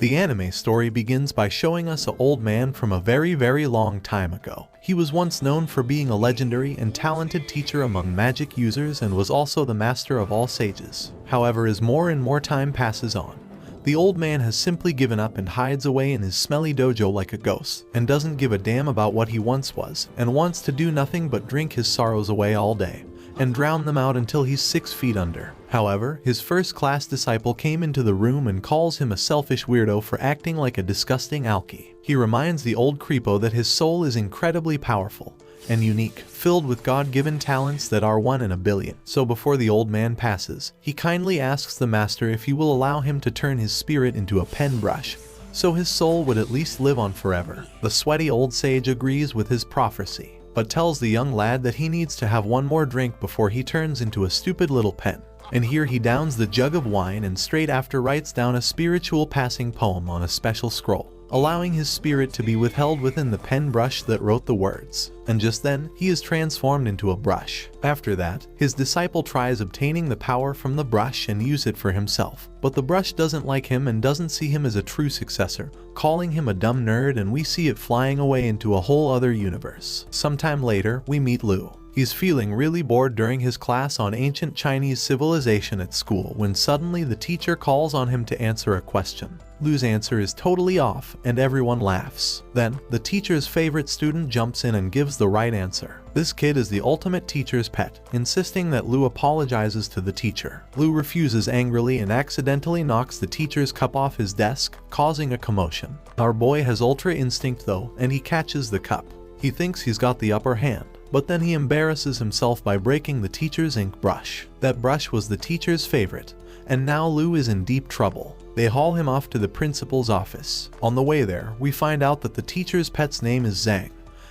The anime story begins by showing us an old man from a very long time ago. He was once known for being a legendary and talented teacher among magic users and was also the master of all sages. However, as more and more time passes on, the old man has simply given up and hides away in his smelly dojo like a ghost, and doesn't give a damn about what he once was, and wants to do nothing but drink his sorrows away all day, and drown them out until he's 6 feet under. However, his first class disciple came into the room and calls him a selfish weirdo for acting like a disgusting alky. He reminds the old creepo that his soul is incredibly powerful and unique, filled with God-given talents that are 1 in a billion. So before the old man passes, he kindly asks the master if he will allow him to turn his spirit into a pen brush, so his soul would at least live on forever. The sweaty old sage agrees with his prophecy, but tells the young lad that he needs to have one more drink before he turns into a stupid little pen. And here he downs the jug of wine and straight after writes down a spiritual passing poem on a special scroll, allowing his spirit to be withheld within the pen brush that wrote the words. And just then, he is transformed into a brush. After that, his disciple tries obtaining the power from the brush and use it for himself. But the brush doesn't like him and doesn't see him as a true successor, calling him a dumb nerd, and we see it flying away into a whole other universe. Sometime later, we meet Lu. He's feeling really bored during his class on ancient Chinese civilization at school when suddenly the teacher calls on him to answer a question. Lu's answer is totally off and everyone laughs. Then, the teacher's favorite student jumps in and gives the right answer. This kid is the ultimate teacher's pet, insisting that Lu apologizes to the teacher. Lu refuses angrily and accidentally knocks the teacher's cup off his desk, causing a commotion. Our boy has ultra instinct though, and he catches the cup. He thinks he's got the upper hand, but then he embarrasses himself by breaking the teacher's ink brush. That brush was the teacher's favorite, and now Lu is in deep trouble. They haul him off to the principal's office. On the way there, we find out that the teacher's pet's name is Zhang,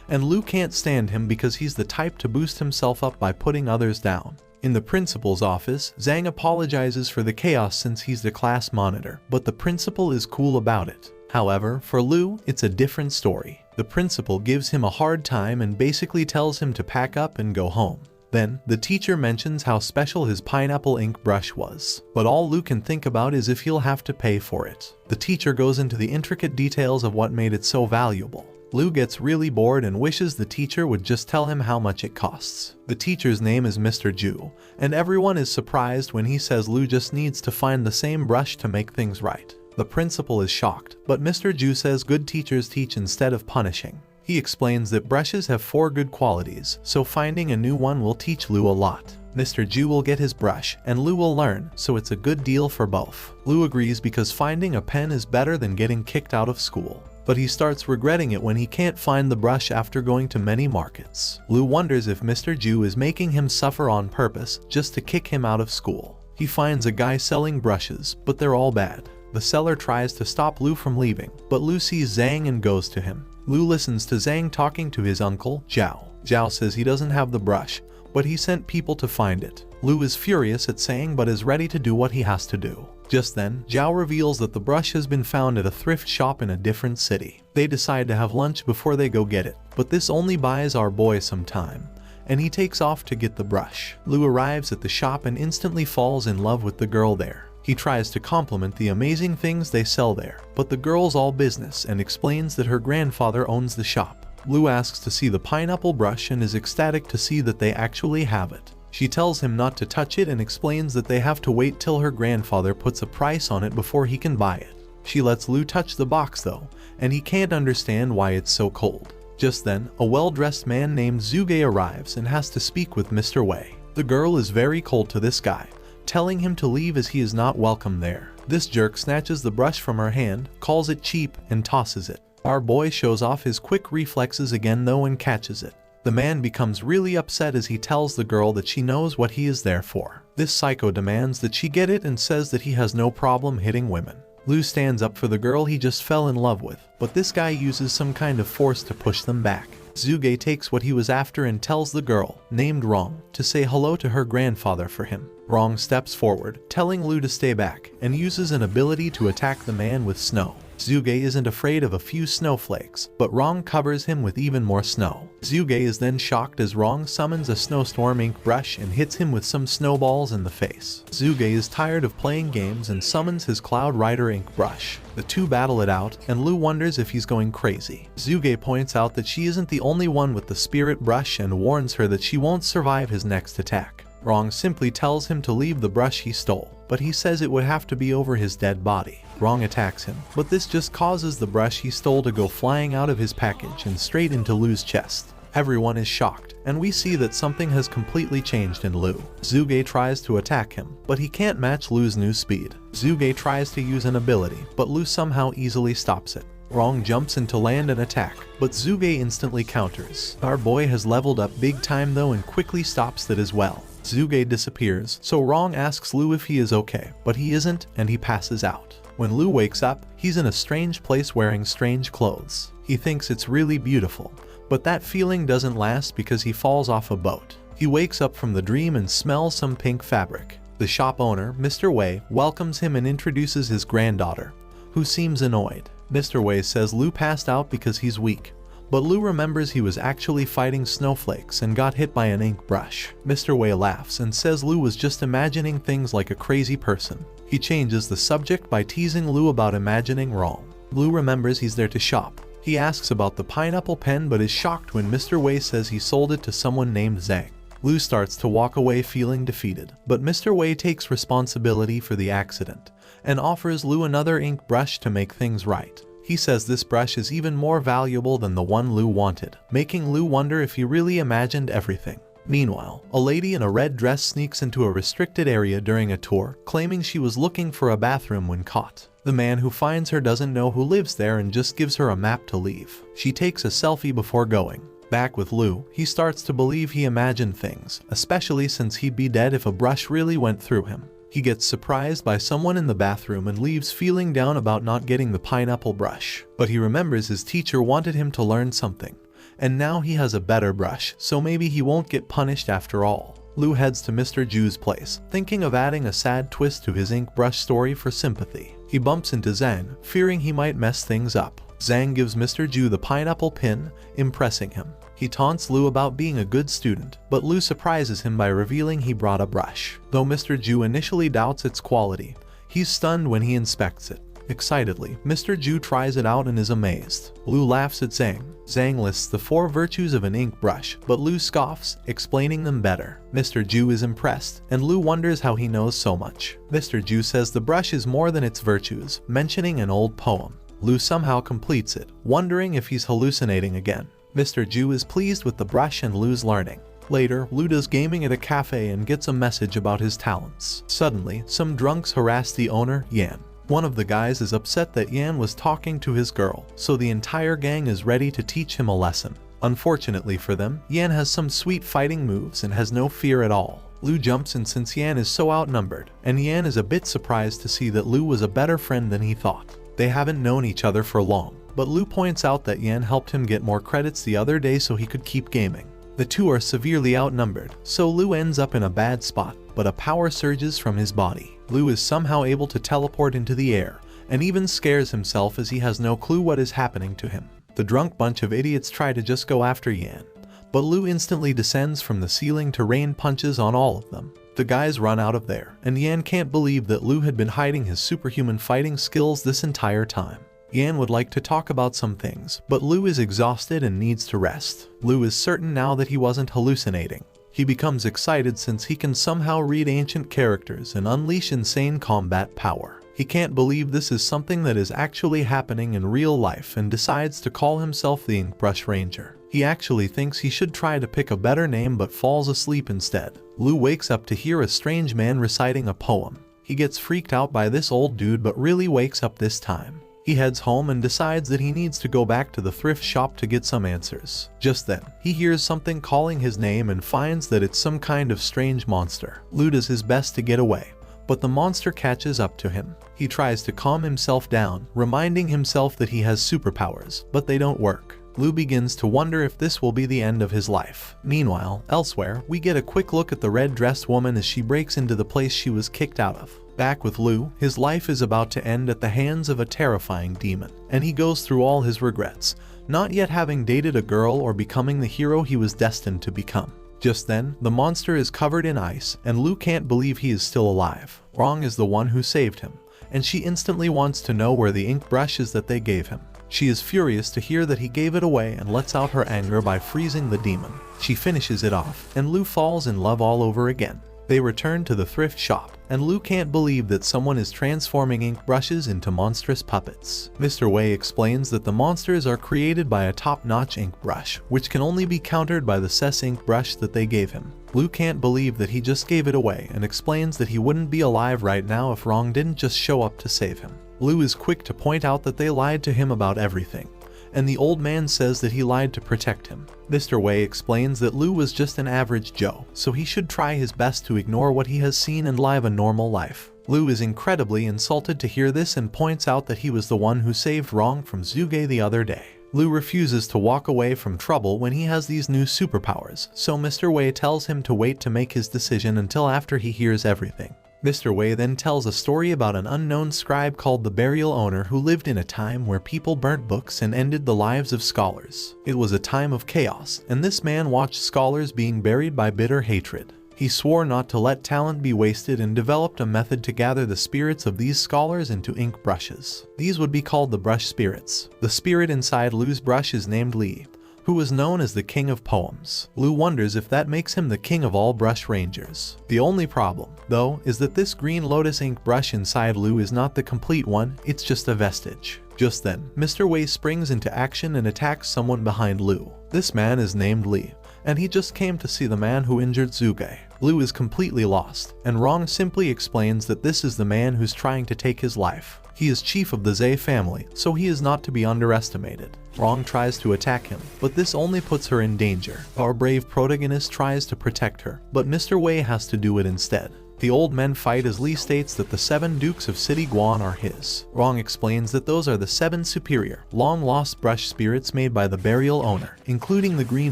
and Lu can't stand him because he's the type to boost himself up by putting others down. In the principal's office, Zhang apologizes for the chaos since he's the class monitor, but the principal is cool about it. However, for Lu, it's a different story. The principal gives him a hard time and basically tells him to pack up and go home. Then, the teacher mentions how special his pineapple ink brush was, but all Lu can think about is if he'll have to pay for it. The teacher goes into the intricate details of what made it so valuable. Lu gets really bored and wishes the teacher would just tell him how much it costs. The teacher's name is Mr. Ju, and everyone is surprised when he says Lu just needs to find the same brush to make things right. The principal is shocked, but Mr. Ju says good teachers teach instead of punishing. He explains that brushes have 4 good qualities, so finding a new one will teach Lu a lot. Mr. Ju will get his brush, and Lu will learn, so it's a good deal for both. Lu agrees because finding a pen is better than getting kicked out of school. But he starts regretting it when he can't find the brush after going to many markets. Lu wonders if Mr. Ju is making him suffer on purpose just to kick him out of school. He finds a guy selling brushes, but they're all bad. The seller tries to stop Lu from leaving, but Lu sees Zhang and goes to him. Lu listens to Zhang talking to his uncle, Zhao. Zhao says he doesn't have the brush, but he sent people to find it. Lu is furious at saying but is ready to do what he has to do. Just then, Zhao reveals that the brush has been found at a thrift shop in a different city. They decide to have lunch before they go get it, but this only buys our boy some time, and he takes off to get the brush. Lu arrives at the shop and instantly falls in love with the girl there. He tries to compliment the amazing things they sell there, but the girl's all business and explains that her grandfather owns the shop. Lu asks to see the pineapple brush and is ecstatic to see that they actually have it. She tells him not to touch it and explains that they have to wait till her grandfather puts a price on it before he can buy it. She lets Lu touch the box though, and he can't understand why it's so cold. Just then, a well-dressed man named Zuge arrives and has to speak with Mr. Wei. The girl is very cold to this guy, telling him to leave as he is not welcome there. This jerk snatches the brush from her hand, calls it cheap, and tosses it. Our boy shows off his quick reflexes again though and catches it. The man becomes really upset as he tells the girl that she knows what he is there for. This psycho demands that she get it and says that he has no problem hitting women. Lu stands up for the girl he just fell in love with, but this guy uses some kind of force to push them back. Zuge takes what he was after and tells the girl, named Rong, to say hello to her grandfather for him. Rong steps forward, telling Lu to stay back, and uses an ability to attack the man with snow. Zuge isn't afraid of a few snowflakes, but Rong covers him with even more snow. Zuge is then shocked as Rong summons a snowstorm ink brush and hits him with some snowballs in the face. Zuge is tired of playing games and summons his Cloud Rider ink brush. The two battle it out, and Lu wonders if he's going crazy. Zuge points out that she isn't the only one with the spirit brush and warns her that she won't survive his next attack. Rong simply tells him to leave the brush he stole, but he says it would have to be over his dead body. Rong attacks him, but this just causes the brush he stole to go flying out of his package and straight into Lu's chest. Everyone is shocked, and we see that something has completely changed in Lu. Zuge tries to attack him, but he can't match Lu's new speed. Zuge tries to use an ability, but Lu somehow easily stops it. Rong jumps in to land an attack, but Zuge instantly counters. Our boy has leveled up big time though and quickly stops that as well. Zuge disappears, so Rong asks Lu if he is okay, but he isn't and he passes out. When Lu wakes up, he's in a strange place wearing strange clothes. He thinks it's really beautiful, but that feeling doesn't last because he falls off a boat. He wakes up from the dream and smells some pink fabric. The shop owner, Mr. Wei, welcomes him and introduces his granddaughter, who seems annoyed. Mr. Wei says Lu passed out because he's weak, but Lu remembers he was actually fighting snowflakes and got hit by an ink brush. Mr. Wei laughs and says Lu was just imagining things like a crazy person. He changes the subject by teasing Lu about imagining wrong. Lu remembers he's there to shop. He asks about the pineapple pen but is shocked when Mr. Wei says he sold it to someone named Zhang. Lu starts to walk away feeling defeated, but Mr. Wei takes responsibility for the accident and offers Lu another ink brush to make things right. He says this brush is even more valuable than the one Lu wanted, making Lu wonder if he really imagined everything. Meanwhile, a lady in a red dress sneaks into a restricted area during a tour, claiming she was looking for a bathroom when caught. The man who finds her doesn't know who lives there and just gives her a map to leave. She takes a selfie before going. Back with Lu, he starts to believe he imagined things, especially since he'd be dead if a brush really went through him. He gets surprised by someone in the bathroom and leaves feeling down about not getting the pineapple brush. But he remembers his teacher wanted him to learn something, and now he has a better brush, so maybe he won't get punished after all. Lu heads to Mr. Ju's place, thinking of adding a sad twist to his ink brush story for sympathy. He bumps into Zhang, fearing he might mess things up. Zhang gives Mr. Ju the pineapple pin, impressing him. He taunts Lu about being a good student, but Lu surprises him by revealing he brought a brush. Though Mr. Ju initially doubts its quality, he's stunned when he inspects it. Excitedly, Mr. Ju tries it out and is amazed. Lu laughs at Zhang. Zhang lists the 4 virtues of an ink brush, but Lu scoffs, explaining them better. Mr. Ju is impressed, and Lu wonders how he knows so much. Mr. Ju says the brush is more than its virtues, mentioning an old poem. Lu somehow completes it, wondering if he's hallucinating again. Mr. Ju is pleased with the brush and Lu's learning. Later, Lu does gaming at a cafe and gets a message about his talents. Suddenly, some drunks harass the owner, Yan. One of the guys is upset that Yan was talking to his girl, so the entire gang is ready to teach him a lesson. Unfortunately for them, Yan has some sweet fighting moves and has no fear at all. Lu jumps in since Yan is so outnumbered, and Yan is a bit surprised to see that Lu was a better friend than he thought. They haven't known each other for long, but Lu points out that Yan helped him get more credits the other day so he could keep gaming. The two are severely outnumbered, so Lu ends up in a bad spot, but a power surges from his body. Lu is somehow able to teleport into the air, and even scares himself as he has no clue what is happening to him. The drunk bunch of idiots try to just go after Yan, but Lu instantly descends from the ceiling to rain punches on all of them. The guys run out of there, and Yan can't believe that Lu had been hiding his superhuman fighting skills this entire time. Yan would like to talk about some things, but Lu is exhausted and needs to rest. Lu is certain now that he wasn't hallucinating. He becomes excited since he can somehow read ancient characters and unleash insane combat power. He can't believe this is something that is actually happening in real life and decides to call himself the Inkbrush Ranger. He actually thinks he should try to pick a better name but falls asleep instead. Lu wakes up to hear a strange man reciting a poem. He gets freaked out by this old dude but really wakes up this time. He heads home and decides that he needs to go back to the thrift shop to get some answers. Just then, he hears something calling his name and finds that it's some kind of strange monster. Lu does his best to get away, but the monster catches up to him. He tries to calm himself down, reminding himself that he has superpowers, but they don't work. Lu begins to wonder if this will be the end of his life. Meanwhile, elsewhere, we get a quick look at the red-dressed woman as she breaks into the place she was kicked out of. Back with Lu, his life is about to end at the hands of a terrifying demon, and he goes through all his regrets, not yet having dated a girl or becoming the hero he was destined to become. Just then, the monster is covered in ice, and Lu can't believe he is still alive. Rong is the one who saved him, and she instantly wants to know where the ink brush is that they gave him. She is furious to hear that he gave it away and lets out her anger by freezing the demon. She finishes it off, and Lu falls in love all over again. They return to the thrift shop, and Lu can't believe that someone is transforming ink brushes into monstrous puppets. Mr. Wei explains that the monsters are created by a top-notch ink brush, which can only be countered by the Cess ink brush that they gave him. Lu can't believe that he just gave it away and explains that he wouldn't be alive right now if Rong didn't just show up to save him. Lu is quick to point out that they lied to him about everything, and the old man says that he lied to protect him. Mr. Wei explains that Lu was just an average Joe, so he should try his best to ignore what he has seen and live a normal life. Lu is incredibly insulted to hear this and points out that he was the one who saved Rong from Zuge the other day. Lu refuses to walk away from trouble when he has these new superpowers, so Mr. Wei tells him to wait to make his decision until after he hears everything. Mr. Wei then tells a story about an unknown scribe called the Burial Owner who lived in a time where people burnt books and ended the lives of scholars. It was a time of chaos, and this man watched scholars being buried by bitter hatred. He swore not to let talent be wasted and developed a method to gather the spirits of these scholars into ink brushes. These would be called the brush spirits. The spirit inside Lu's brush is named Li, who was known as the King of Poems. Lu wonders if that makes him the king of all brush rangers. The only problem, though, is that this green lotus ink brush inside Lu is not the complete one, it's just a vestige. Just then, Mr. Wei springs into action and attacks someone behind Lu. This man is named Li, and he just came to see the man who injured Zuge. Lu is completely lost, and Rong simply explains that this is the man who's trying to take his life. He is chief of the Zhe family, so he is not to be underestimated. Rong tries to attack him, but this only puts her in danger. Our brave protagonist tries to protect her, but Mr. Wei has to do it instead. The old men fight as Li states that the 7 dukes of City Guan are his. Rong explains that those are the 7 superior, long-lost brush spirits made by the Burial Owner, including the green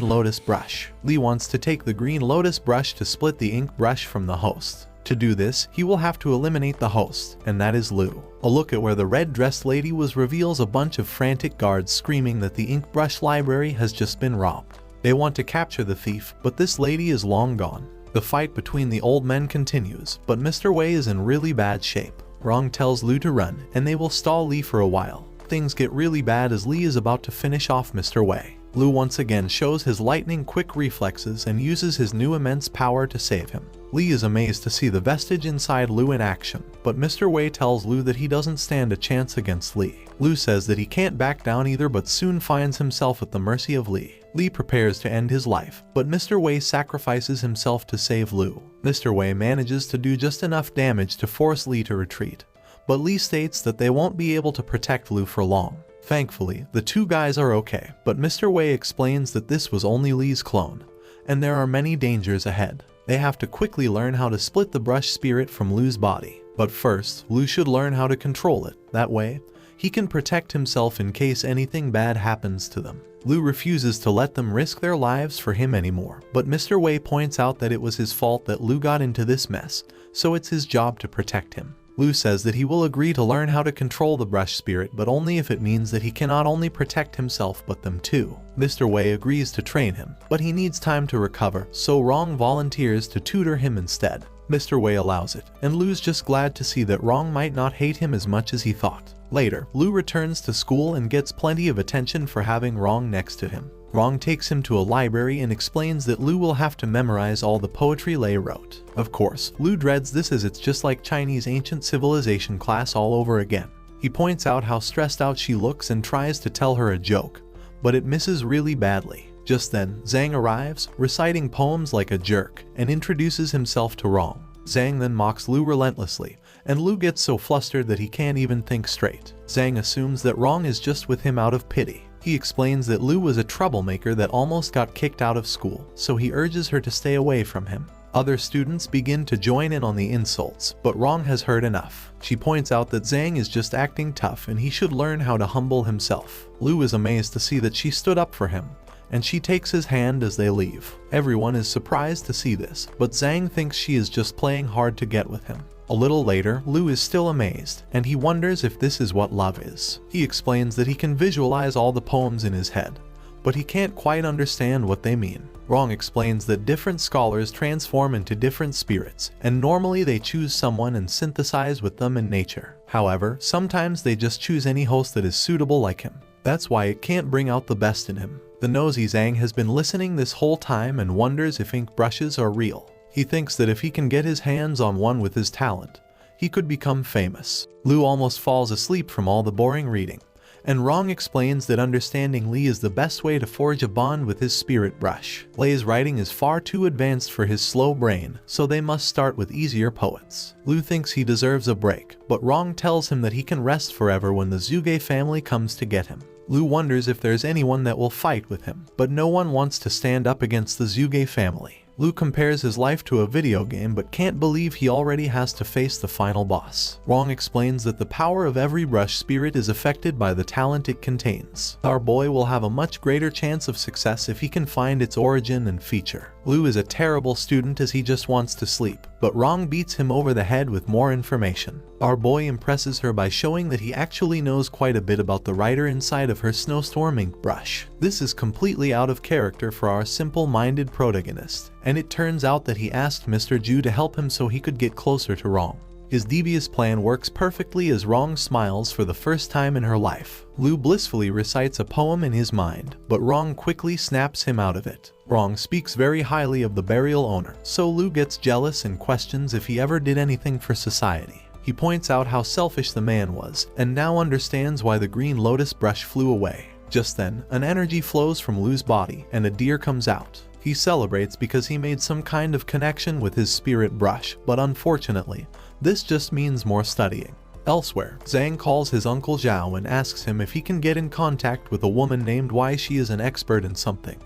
lotus brush. Li wants to take the green lotus brush to split the ink brush from the host. To do this, he will have to eliminate the host, and that is Lu. A look at where the red-dressed lady was reveals a bunch of frantic guards screaming that the ink brush library has just been robbed. They want to capture the thief, but this lady is long gone. The fight between the old men continues, but Mr. Wei is in really bad shape. Rong tells Lu to run, and they will stall Li for a while. Things get really bad as Li is about to finish off Mr. Wei. Lu once again shows his lightning-quick reflexes and uses his new immense power to save him. Li is amazed to see the vestige inside Lu in action, but Mr. Wei tells Lu that he doesn't stand a chance against Li. Lu says that he can't back down either but soon finds himself at the mercy of Li. Li prepares to end his life, but Mr. Wei sacrifices himself to save Lu. Mr. Wei manages to do just enough damage to force Li to retreat, but Li states that they won't be able to protect Lu for long. Thankfully, the two guys are okay, but Mr. Wei explains that this was only Li's clone, and there are many dangers ahead. They have to quickly learn how to split the brush spirit from Lu's body. But first, Lu should learn how to control it. That way, he can protect himself in case anything bad happens to them. Lu refuses to let them risk their lives for him anymore, but Mr. Wei points out that it was his fault that Lu got into this mess, so it's his job to protect him. Lu says that he will agree to learn how to control the brush spirit, but only if it means that he can not only protect himself but them too. Mr. Wei agrees to train him, but he needs time to recover, so Rong volunteers to tutor him instead. Mr. Wei allows it, and Lu's just glad to see that Rong might not hate him as much as he thought. Later, Lu returns to school and gets plenty of attention for having Rong next to him. Rong takes him to a library and explains that Lu will have to memorize all the poetry Lei wrote. Of course, Lu dreads this as it's just like Chinese ancient civilization class all over again. He points out how stressed out she looks and tries to tell her a joke, but it misses really badly. Just then, Zhang arrives, reciting poems like a jerk, and introduces himself to Rong. Zhang then mocks Lu relentlessly, and Lu gets so flustered that he can't even think straight. Zhang assumes that Rong is just with him out of pity. He explains that Lu was a troublemaker that almost got kicked out of school, so he urges her to stay away from him. Other students begin to join in on the insults, but Rong has heard enough. She points out that Zhang is just acting tough and he should learn how to humble himself. Lu is amazed to see that she stood up for him, and she takes his hand as they leave. Everyone is surprised to see this, but Zhang thinks she is just playing hard to get with him. A little later, Lu is still amazed, and he wonders if this is what love is. He explains that he can visualize all the poems in his head, but he can't quite understand what they mean. Rong explains that different scholars transform into different spirits, and normally they choose someone and synthesize with them in nature. However, sometimes they just choose any host that is suitable like him. That's why it can't bring out the best in him. The nosy Zhang has been listening this whole time and wonders if ink brushes are real. He thinks that if he can get his hands on one with his talent, he could become famous. Lu almost falls asleep from all the boring reading, and Rong explains that understanding Li is the best way to forge a bond with his spirit brush. Lei's writing is far too advanced for his slow brain, so they must start with easier poets. Lu thinks he deserves a break, but Rong tells him that he can rest forever when the Zhuge family comes to get him. Lu wonders if there's anyone that will fight with him, but no one wants to stand up against the Zhuge family. Lu compares his life to a video game but can't believe he already has to face the final boss. Rong explains that the power of every brush spirit is affected by the talent it contains. Our boy will have a much greater chance of success if he can find its origin and feature. Lu is a terrible student as he just wants to sleep, but Rong beats him over the head with more information. Our boy impresses her by showing that he actually knows quite a bit about the writer inside of her snowstorm ink brush. This is completely out of character for our simple-minded protagonist, and it turns out that he asked Mr. Ju to help him so he could get closer to Rong. His devious plan works perfectly as Rong smiles for the first time in her life. Lu blissfully recites a poem in his mind, but Rong quickly snaps him out of it. Rong speaks very highly of the burial owner, so Lu gets jealous and questions if he ever did anything for society. He points out how selfish the man was, and now understands why the green lotus brush flew away. Just then, an energy flows from Lu's body, and a deer comes out. He celebrates because he made some kind of connection with his spirit brush, but unfortunately, this just means more studying. Elsewhere, Zhang calls his uncle Zhao and asks him if he can get in contact with a woman named Why she is an expert in something,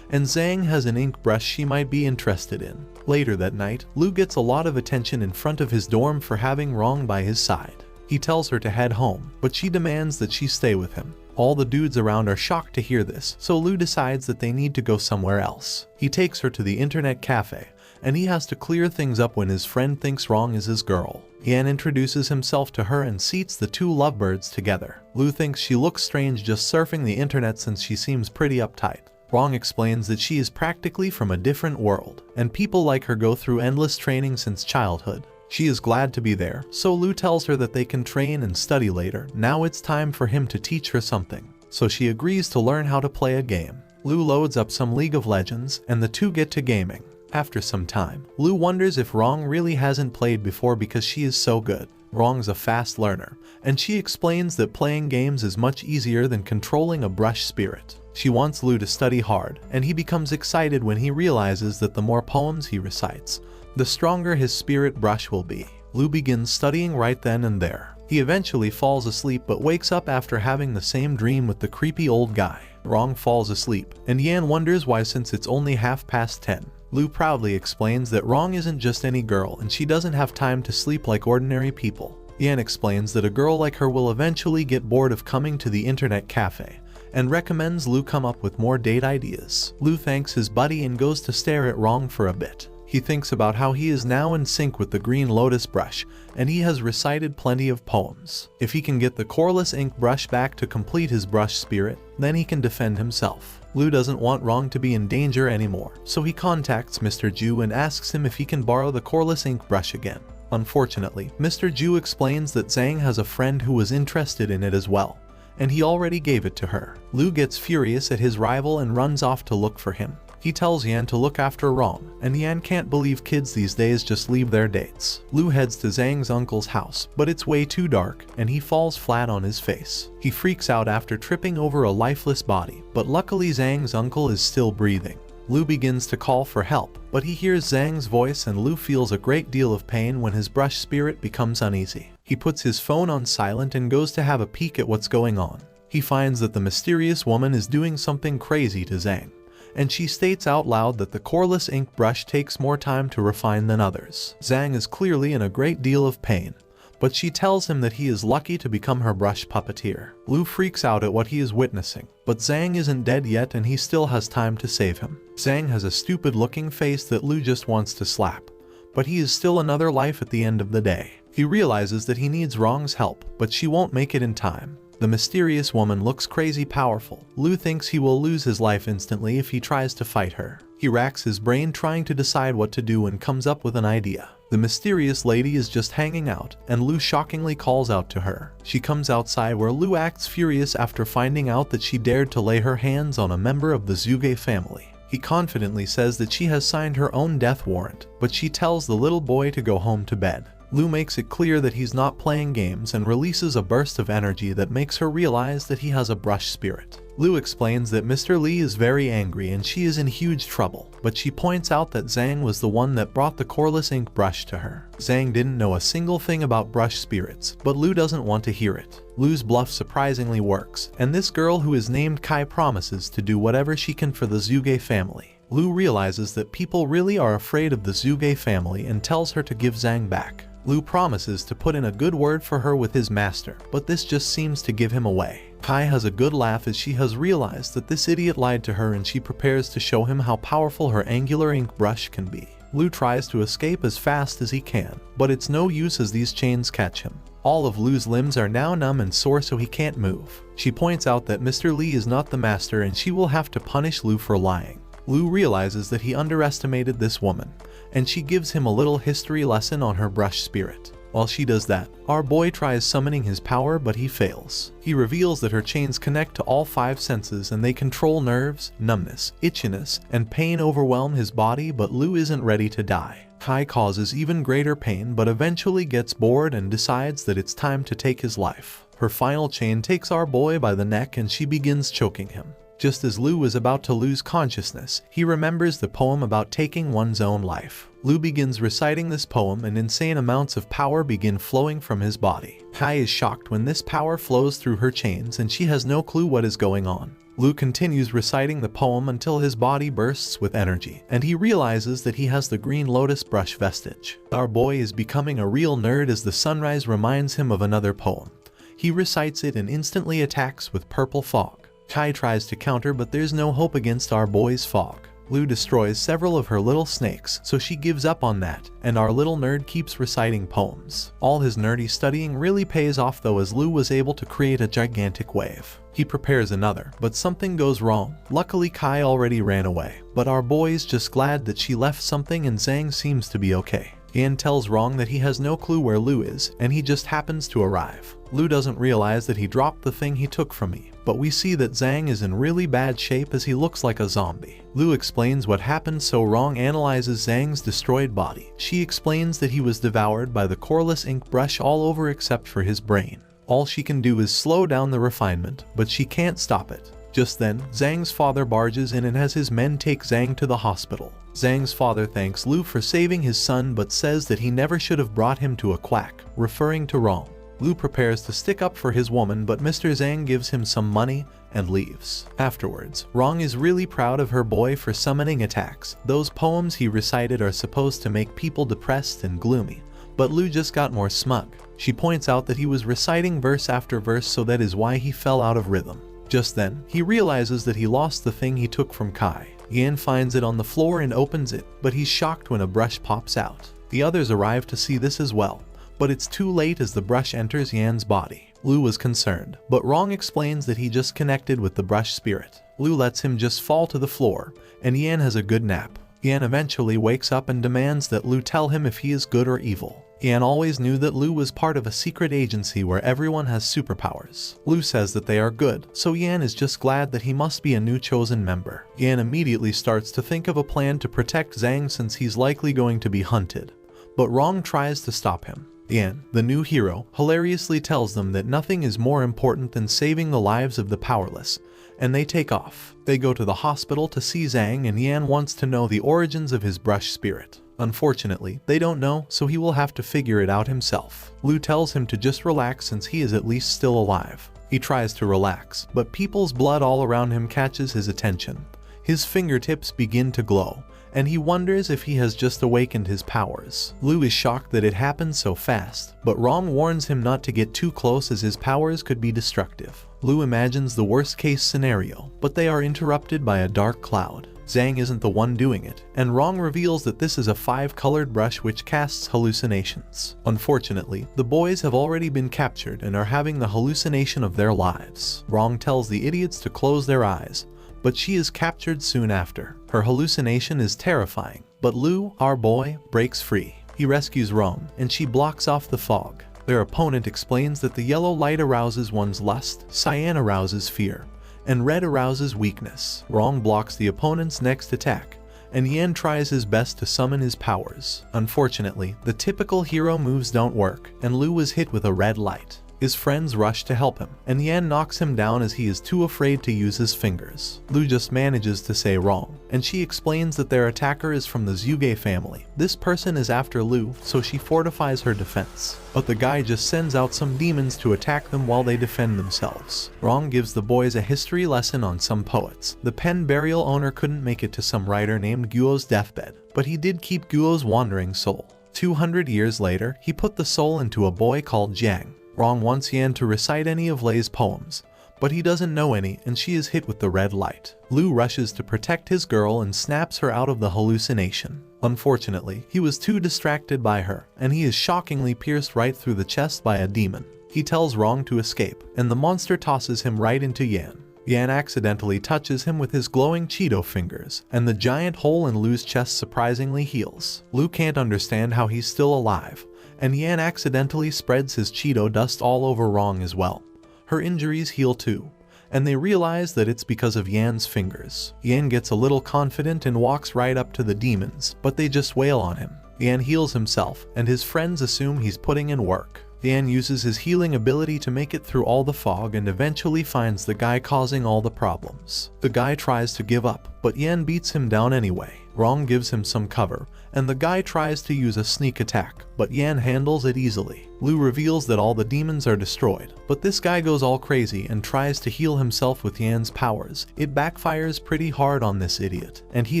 and Zhang has an ink brush she might be interested in. Later that night, Lu gets a lot of attention in front of his dorm for having Rong by his side. He tells her to head home, but she demands that she stay with him. All the dudes around are shocked to hear this, so Lu decides that they need to go somewhere else. He takes her to the internet cafe, and he has to clear things up when his friend thinks Rong is his girl. Yan introduces himself to her and seats the two lovebirds together. Lu thinks she looks strange just surfing the internet since she seems pretty uptight. Rong explains that she is practically from a different world, and people like her go through endless training since childhood. She is glad to be there, so Lu tells her that they can train and study later. Now it's time for him to teach her something, so she agrees to learn how to play a game. Lu loads up some League of Legends, and the two get to gaming. After some time, Lu wonders if Rong really hasn't played before because she is so good. Rong's a fast learner, and she explains that playing games is much easier than controlling a brush spirit. She wants Lu to study hard, and he becomes excited when he realizes that the more poems he recites, the stronger his spirit brush will be. Lu begins studying right then and there. He eventually falls asleep but wakes up after having the same dream with the creepy old guy. Rong falls asleep, and Yan wonders why since it's only 10:30. Lu proudly explains that Rong isn't just any girl and she doesn't have time to sleep like ordinary people. Yan explains that a girl like her will eventually get bored of coming to the internet cafe, and recommends Lu come up with more date ideas. Lu thanks his buddy and goes to stare at Rong for a bit. He thinks about how he is now in sync with the green lotus brush, and he has recited plenty of poems. If he can get the coreless ink brush back to complete his brush spirit, then he can defend himself. Lu doesn't want Rong to be in danger anymore, so he contacts Mr. Ju and asks him if he can borrow the coreless ink brush again. Unfortunately, Mr. Ju explains that Zhang has a friend who was interested in it as well, and he already gave it to her. Lu gets furious at his rival and runs off to look for him. He tells Yan to look after Rong, and Yan can't believe kids these days just leave their dates. Lu heads to Zhang's uncle's house, but it's way too dark, and he falls flat on his face. He freaks out after tripping over a lifeless body, but luckily Zhang's uncle is still breathing. Lu begins to call for help, but he hears Zhang's voice and Lu feels a great deal of pain when his brush spirit becomes uneasy. He puts his phone on silent and goes to have a peek at what's going on. He finds that the mysterious woman is doing something crazy to Zhang, and she states out loud that the coreless ink brush takes more time to refine than others. Zhang is clearly in a great deal of pain, but she tells him that he is lucky to become her brush puppeteer. Lu freaks out at what he is witnessing, but Zhang isn't dead yet and he still has time to save him. Zhang has a stupid looking face that Lu just wants to slap, but he is still another life at the end of the day. He realizes that he needs Wrong's help, but she won't make it in time. The mysterious woman looks crazy powerful. Lu thinks he will lose his life instantly if he tries to fight her. He racks his brain trying to decide what to do and comes up with an idea. The mysterious lady is just hanging out, and Lu shockingly calls out to her. She comes outside where Lu acts furious after finding out that she dared to lay her hands on a member of the Zuge family. He confidently says that she has signed her own death warrant, but she tells the little boy to go home to bed. Lu makes it clear that he's not playing games and releases a burst of energy that makes her realize that he has a brush spirit. Lu explains that Mr. Lee is very angry and she is in huge trouble, but she points out that Zhang was the one that brought the coreless ink brush to her. Zhang didn't know a single thing about brush spirits, but Lu doesn't want to hear it. Lu's bluff surprisingly works, and this girl who is named Kai promises to do whatever she can for the Zuge family. Lu realizes that people really are afraid of the Zuge family and tells her to give Zhang back. Lu promises to put in a good word for her with his master, but this just seems to give him away. Kai has a good laugh as she has realized that this idiot lied to her, and she prepares to show him how powerful her angular ink brush can be. Lu tries to escape as fast as he can, but it's no use as these chains catch him. All of Lu's limbs are now numb and sore, so he can't move. She points out that Mr. Lee is not the master and she will have to punish Lu for lying. Lu realizes that he underestimated this woman, and she gives him a little history lesson on her brush spirit. While she does that, our boy tries summoning his power, but he fails. He reveals that her chains connect to all 5 senses and they control nerves, numbness, itchiness, and pain overwhelm his body, but Lu isn't ready to die. Kai causes even greater pain but eventually gets bored and decides that it's time to take his life. Her final chain takes our boy by the neck and she begins choking him. Just as Lu is about to lose consciousness, he remembers the poem about taking one's own life. Lu begins reciting this poem and insane amounts of power begin flowing from his body. Kai is shocked when this power flows through her chains and she has no clue what is going on. Lu continues reciting the poem until his body bursts with energy, and he realizes that he has the green lotus brush vestige. Our boy is becoming a real nerd as the sunrise reminds him of another poem. He recites it and instantly attacks with purple fog. Kai tries to counter, but there's no hope against our boy's fog. Lu destroys several of her little snakes, so she gives up on that, and our little nerd keeps reciting poems. All his nerdy studying really pays off though, as Lu was able to create a gigantic wave. He prepares another, but something goes wrong. Luckily Kai already ran away, but our boy is just glad that she left something, and Zhang seems to be okay. Yan tells Wrong that he has no clue where Lu is, and he just happens to arrive. Lu doesn't realize that he dropped the thing he took from me, but we see that Zhang is in really bad shape as he looks like a zombie. Lu explains what happened, so Wrong analyzes Zhang's destroyed body. She explains that he was devoured by the coreless ink brush all over except for his brain. All she can do is slow down the refinement, but she can't stop it. Just then, Zhang's father barges in and has his men take Zhang to the hospital. Zhang's father thanks Lu for saving his son but says that he never should have brought him to a quack, referring to Wrong. Lu prepares to stick up for his woman, but Mr. Zhang gives him some money and leaves. Afterwards, Wrong is really proud of her boy for summoning attacks. Those poems he recited are supposed to make people depressed and gloomy, but Lu just got more smug. She points out that he was reciting verse after verse, so that is why he fell out of rhythm. Just then, he realizes that he lost the thing he took from Kai. Yan finds it on the floor and opens it, but he's shocked when a brush pops out. The others arrive to see this as well, but it's too late as the brush enters Yan's body. Lu was concerned, but Wrong explains that he just connected with the brush spirit. Lu lets him just fall to the floor, and Yan has a good nap. Yan eventually wakes up and demands that Lu tell him if he is good or evil. Yan always knew that Lu was part of a secret agency where everyone has superpowers. Lu says that they are good, so Yan is just glad that he must be a new chosen member. Yan immediately starts to think of a plan to protect Zhang since he's likely going to be hunted, but Wrong tries to stop him. Yan, the new hero, hilariously tells them that nothing is more important than saving the lives of the powerless, and they take off. They go to the hospital to see Zhang, and Yan wants to know the origins of his brush spirit. Unfortunately, they don't know, so he will have to figure it out himself. Lu tells him to just relax since he is at least still alive. He tries to relax, but people's blood all around him catches his attention. His fingertips begin to glow, and he wonders if he has just awakened his powers. Lu is shocked that it happened so fast, but Wrong warns him not to get too close as his powers could be destructive. Lu imagines the worst case scenario, but they are interrupted by a dark cloud. Zhang isn't the one doing it, and Rong reveals that this is a 5-colored brush which casts hallucinations. Unfortunately, the boys have already been captured and are having the hallucination of their lives. Rong tells the idiots to close their eyes, but she is captured soon after. Her hallucination is terrifying, but Lu, our boy, breaks free. He rescues Rong, and she blocks off the fog. Their opponent explains that the yellow light arouses one's lust, cyan arouses fear, and red arouses weakness. Rong blocks the opponent's next attack, and Yan tries his best to summon his powers. Unfortunately, the typical hero moves don't work, and Lu is hit with a red light. His friends rush to help him, and Yan knocks him down as he is too afraid to use his fingers. Lu just manages to say wrong, and she explains that their attacker is from the Zhuge family. This person is after Lu, so she fortifies her defense. But the guy just sends out some demons to attack them while they defend themselves. Rong gives the boys a history lesson on some poets. The pen burial owner couldn't make it to some writer named Guo's deathbed, but he did keep Guo's wandering soul. 200 years later, he put the soul into a boy called Jiang. Rong wants Yan to recite any of Lei's poems, but he doesn't know any and she is hit with the red light. Lu rushes to protect his girl and snaps her out of the hallucination. Unfortunately, he was too distracted by her, and he is shockingly pierced right through the chest by a demon. He tells Rong to escape, and the monster tosses him right into Yan. Yan accidentally touches him with his glowing Cheeto fingers, and the giant hole in Lu's chest surprisingly heals. Lu can't understand how he's still alive, and Yan accidentally spreads his Cheeto dust all over Rong as well. Her injuries heal too, and they realize that it's because of Yan's fingers. Yan gets a little confident and walks right up to the demons, but they just wail on him. Yan heals himself, and his friends assume he's putting in work. Yan uses his healing ability to make it through all the fog and eventually finds the guy causing all the problems. The guy tries to give up, but Yan beats him down anyway. Rong gives him some cover, and the guy tries to use a sneak attack, but Yan handles it easily. Lu reveals that all the demons are destroyed, but this guy goes all crazy and tries to heal himself with Yan's powers. It backfires pretty hard on this idiot, and he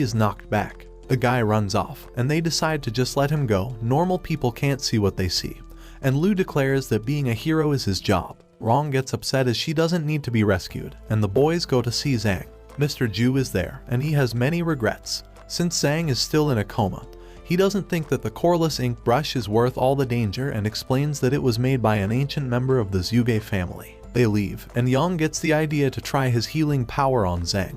is knocked back. The guy runs off, and they decide to just let him go. Normal people can't see what they see, and Lu declares that being a hero is his job. Rong gets upset as she doesn't need to be rescued, and the boys go to see Zhang. Mr. Ju is there, and he has many regrets. Since Zhang is still in a coma, he doesn't think that the coreless ink brush is worth all the danger and explains that it was made by an ancient member of the Zhuge family. They leave, and Yang gets the idea to try his healing power on Zhang,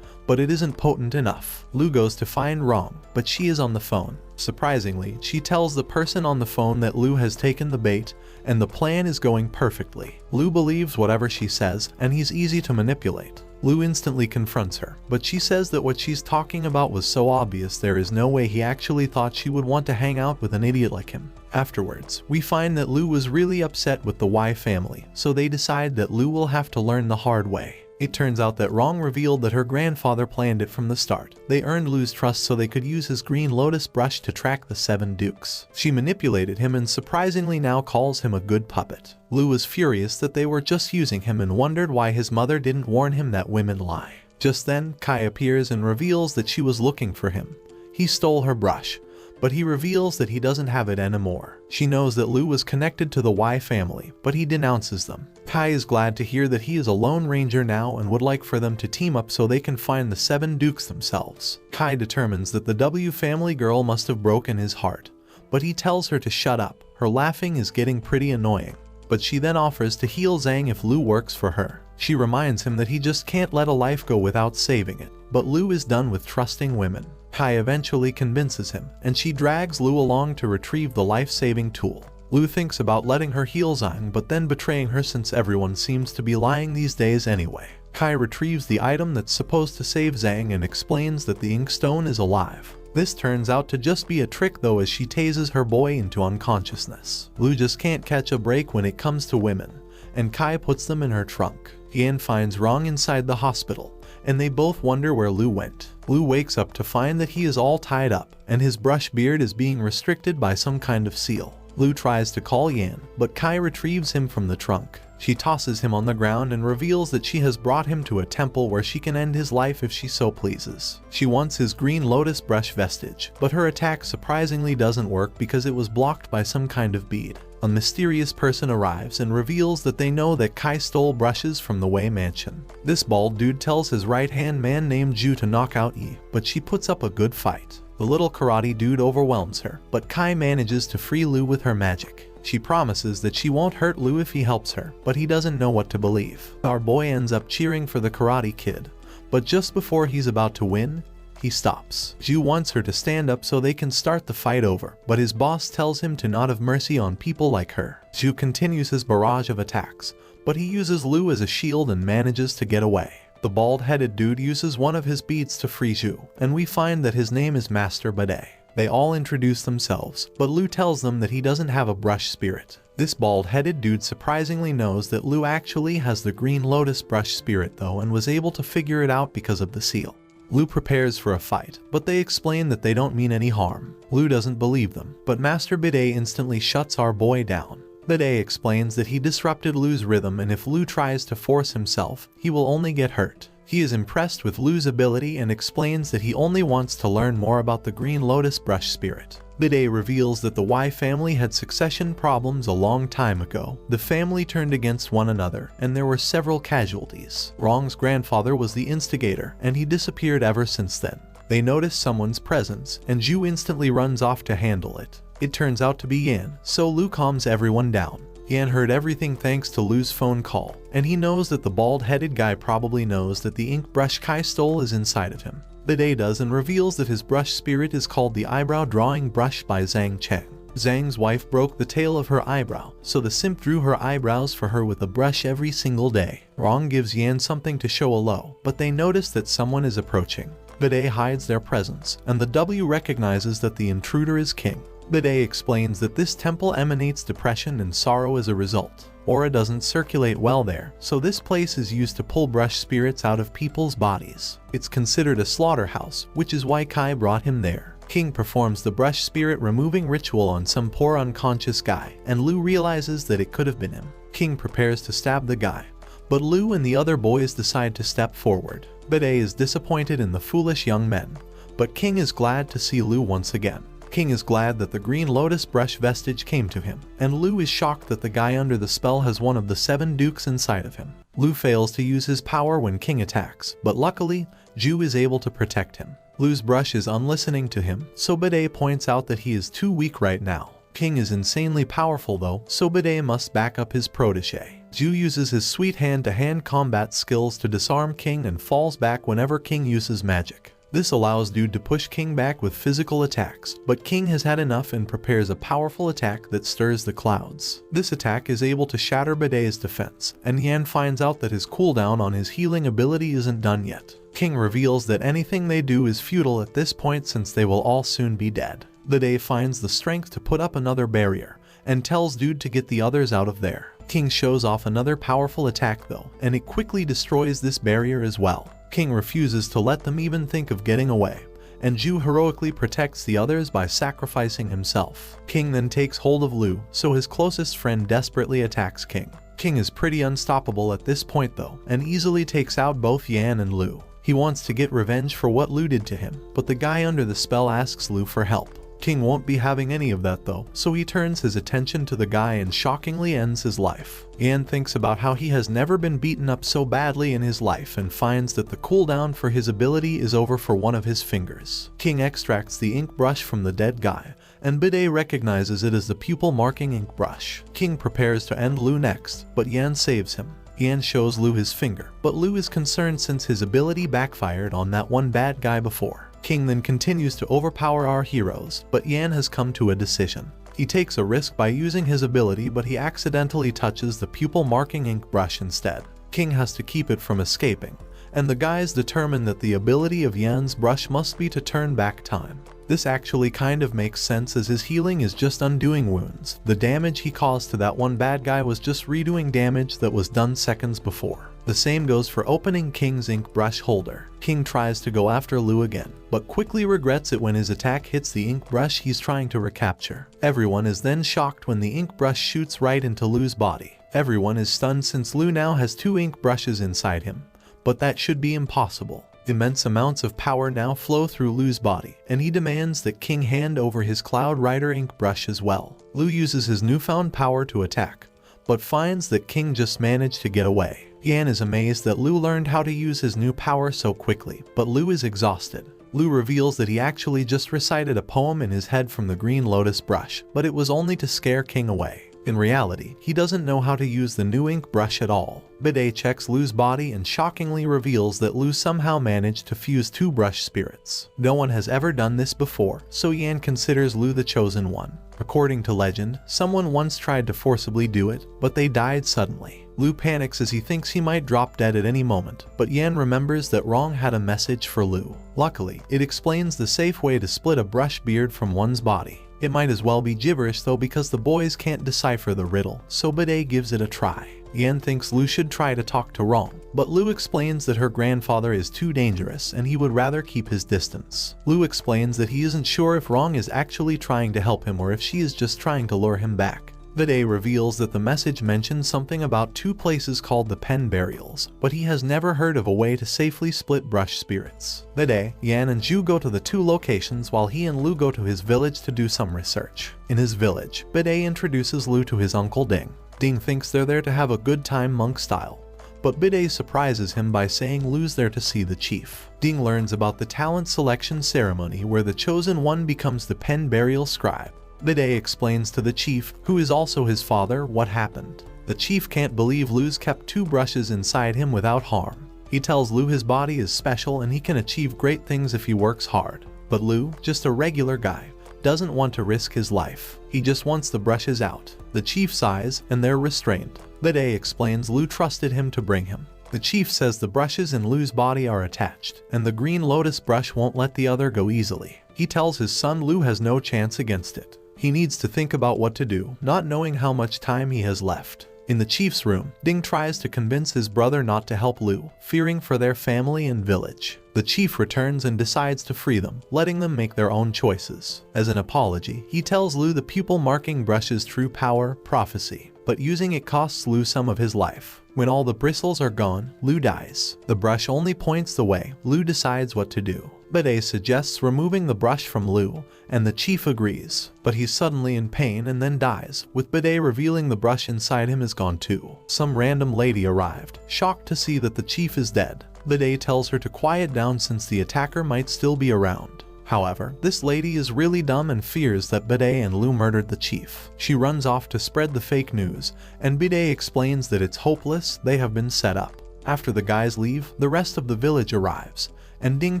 but it isn't potent enough. Lu goes to find Rong, but she is on the phone. Surprisingly, she tells the person on the phone that Lu has taken the bait, and the plan is going perfectly. Lu believes whatever she says, and he's easy to manipulate. Lu instantly confronts her, but she says that what she's talking about was so obvious there is no way he actually thought she would want to hang out with an idiot like him. Afterwards, we find that Lu was really upset with the Y family, so they decide that Lu will have to learn the hard way. It turns out that Rong revealed that her grandfather planned it from the start. They earned Lu's trust so they could use his green lotus brush to track the 7 dukes. She manipulated him and surprisingly now calls him a good puppet. Lu was furious that they were just using him and wondered why his mother didn't warn him that women lie. Just then, Kai appears and reveals that she was looking for him. He stole her brush, but he reveals that he doesn't have it anymore. She knows that Lu was connected to the Y family, but he denounces them. Kai is glad to hear that he is a lone ranger now and would like for them to team up so they can find the 7 dukes themselves. Kai determines that the W family girl must have broken his heart, but he tells her to shut up. Her laughing is getting pretty annoying, but she then offers to heal Zhang if Lu works for her. She reminds him that he just can't let a life go without saving it, but Lu is done with trusting women. Kai eventually convinces him, and she drags Lu along to retrieve the life-saving tool. Lu thinks about letting her heal Zhang, but then betraying her since everyone seems to be lying these days anyway. Kai retrieves the item that's supposed to save Zhang and explains that the Inkstone is alive. This turns out to just be a trick though, as she tases her boy into unconsciousness. Lu just can't catch a break when it comes to women, and Kai puts them in her trunk. Yan finds Rong inside the hospital, and they both wonder where Lu went. Lu wakes up to find that he is all tied up, and his brush beard is being restricted by some kind of seal. Lu tries to call Yan, but Kai retrieves him from the trunk. She tosses him on the ground and reveals that she has brought him to a temple where she can end his life if she so pleases. She wants his green lotus brush vestige, but her attack surprisingly doesn't work because it was blocked by some kind of bead. A mysterious person arrives and reveals that they know that Kai stole brushes from the Wei mansion. This bald dude tells his right-hand man named Ju to knock out Yi, but she puts up a good fight. The little karate dude overwhelms her, but Kai manages to free Lu with her magic. She promises that she won't hurt Lu if he helps her, but he doesn't know what to believe. Our boy ends up cheering for the karate kid, but just before he's about to win, he stops. Ju wants her to stand up so they can start the fight over, but his boss tells him to not have mercy on people like her. Ju continues his barrage of attacks, but he uses Lu as a shield and manages to get away. The bald-headed dude uses one of his beads to free Ju, and we find that his name is Master Bidet. They all introduce themselves, but Lu tells them that he doesn't have a brush spirit. This bald-headed dude surprisingly knows that Lu actually has the green lotus brush spirit though, and was able to figure it out because of the seal. Lu prepares for a fight, but they explain that they don't mean any harm. Lu doesn't believe them, but Master Bidet instantly shuts our boy down. Bidet explains that he disrupted Lu's rhythm, and if Lu tries to force himself, he will only get hurt. He is impressed with Lu's ability and explains that he only wants to learn more about the green lotus brush spirit. Bidet reveals that the Wei family had succession problems a long time ago. The family turned against one another, and there were several casualties. Rong's grandfather was the instigator, and he disappeared ever since then. They notice someone's presence, and Ju instantly runs off to handle it. It turns out to be Yan, so Lu calms everyone down. Yan heard everything thanks to Lu's phone call, and he knows that the bald-headed guy probably knows that the ink brush Kai stole is inside of him. Bidet does and reveals that his brush spirit is called the eyebrow drawing brush by Zhang Cheng. Zhang's wife broke the tail of her eyebrow, so the simp drew her eyebrows for her with a brush every single day. Rong gives Yan something to show hello, but they notice that someone is approaching. Bidet hides their presence, and the W recognizes that the intruder is King. Bidet explains that this temple emanates depression and sorrow as a result. Aura doesn't circulate well there, so this place is used to pull brush spirits out of people's bodies. It's considered a slaughterhouse, which is why Kai brought him there. King performs the brush spirit removing ritual on some poor unconscious guy, and Lu realizes that it could have been him. King prepares to stab the guy, but Lu and the other boys decide to step forward. Bidet is disappointed in the foolish young men, but King is glad to see Lu once again. King is glad that the green lotus brush vestige came to him, and Lu is shocked that the guy under the spell has one of the 7 dukes inside of him. Lu fails to use his power when King attacks, but luckily, Ju is able to protect him. Lu's brush is unlistening to him, so Bidet points out that he is too weak right now. King is insanely powerful though, so Bidet must back up his protege. Ju uses his sweet hand-to-hand combat skills to disarm King and falls back whenever King uses magic. This allows Dude to push King back with physical attacks, but King has had enough and prepares a powerful attack that stirs the clouds. This attack is able to shatter Bidet's defense, and Yan finds out that his cooldown on his healing ability isn't done yet. King reveals that anything they do is futile at this point since they will all soon be dead. Bidet finds the strength to put up another barrier, and tells Dude to get the others out of there. King shows off another powerful attack though, and it quickly destroys this barrier as well. King refuses to let them even think of getting away, and Ju heroically protects the others by sacrificing himself. King then takes hold of Lu, so his closest friend desperately attacks King. King is pretty unstoppable at this point though, and easily takes out both Yan and Lu. He wants to get revenge for what Lu did to him, but the guy under the spell asks Lu for help. King won't be having any of that though, so he turns his attention to the guy and shockingly ends his life. Yan thinks about how he has never been beaten up so badly in his life and finds that the cooldown for his ability is over for one of his fingers. King extracts the ink brush from the dead guy, and Bidet recognizes it as the pupil marking ink brush. King prepares to end Lu next, but Yan saves him. Yan shows Lu his finger, but Lu is concerned since his ability backfired on that one bad guy before. King then continues to overpower our heroes, but Yan has come to a decision. He takes a risk by using his ability, but he accidentally touches the pupil marking ink brush instead. King has to keep it from escaping, and the guys determine that the ability of Yan's brush must be to turn back time. This actually kind of makes sense as his healing is just undoing wounds. The damage he caused to that one bad guy was just redoing damage that was done seconds before. The same goes for opening King's ink brush holder. King tries to go after Lu again, but quickly regrets it when his attack hits the ink brush he's trying to recapture. Everyone is then shocked when the ink brush shoots right into Lu's body. Everyone is stunned since Lu now has 2 ink brushes inside him, but that should be impossible. Immense amounts of power now flow through Lu's body, and he demands that King hand over his Cloud Rider ink brush as well. Lu uses his newfound power to attack, but finds that King just managed to get away. Yan is amazed that Lu learned how to use his new power so quickly, but Lu is exhausted. Lu reveals that he actually just recited a poem in his head from the green lotus brush, but it was only to scare King away. In reality, he doesn't know how to use the new ink brush at all. Bide checks Lu's body and shockingly reveals that Lu somehow managed to fuse 2 brush spirits. No one has ever done this before, so Yan considers Lu the chosen one. According to legend, someone once tried to forcibly do it, but they died suddenly. Lu panics as he thinks he might drop dead at any moment, but Yan remembers that Rong had a message for Lu. Luckily, it explains the safe way to split a brush beard from one's body. It might as well be gibberish though because the boys can't decipher the riddle, so Bide gives it a try. Yan thinks Lu should try to talk to Rong, but Lu explains that her grandfather is too dangerous and he would rather keep his distance. Lu explains that he isn't sure if Rong is actually trying to help him or if she is just trying to lure him back. Bide reveals that the message mentions something about 2 places called the pen burials, but he has never heard of a way to safely split brush spirits. Bide, Yan and Ju go to the 2 locations while he and Lu go to his village to do some research. In his village, Bide introduces Lu to his uncle Ding. Ding thinks they're there to have a good time monk style, but Bide surprises him by saying Lu's there to see the chief. Ding learns about the talent selection ceremony where the chosen one becomes the pen burial scribe. Bide explains to the chief, who is also his father, what happened. The chief can't believe Lu's kept 2 brushes inside him without harm. He tells Lu his body is special and he can achieve great things if he works hard. But Lu, just a regular guy, doesn't want to risk his life. He just wants the brushes out. The chief sighs and they're restrained. Bide explains Lu trusted him to bring him. The chief says the brushes in Lu's body are attached, and the green lotus brush won't let the other go easily. He tells his son Lu has no chance against it. He needs to think about what to do, not knowing how much time he has left. In the chief's room, Ding tries to convince his brother not to help Lu, fearing for their family and village. The chief returns and decides to free them, letting them make their own choices. As an apology, he tells Lu the pupil marking brush's true power, prophecy, but using it costs Lu some of his life. When all the bristles are gone, Lu dies. The brush only points the way. Lu decides what to do. Bide suggests removing the brush from Lu, and the chief agrees, but he's suddenly in pain and then dies, with Bide revealing the brush inside him is gone too. Some random lady arrived, shocked to see that the chief is dead. Bide tells her to quiet down since the attacker might still be around. However, this lady is really dumb and fears that Bide and Lu murdered the chief. She runs off to spread the fake news, and Bide explains that it's hopeless, they have been set up. After the guys leave, the rest of the village arrives, and Ding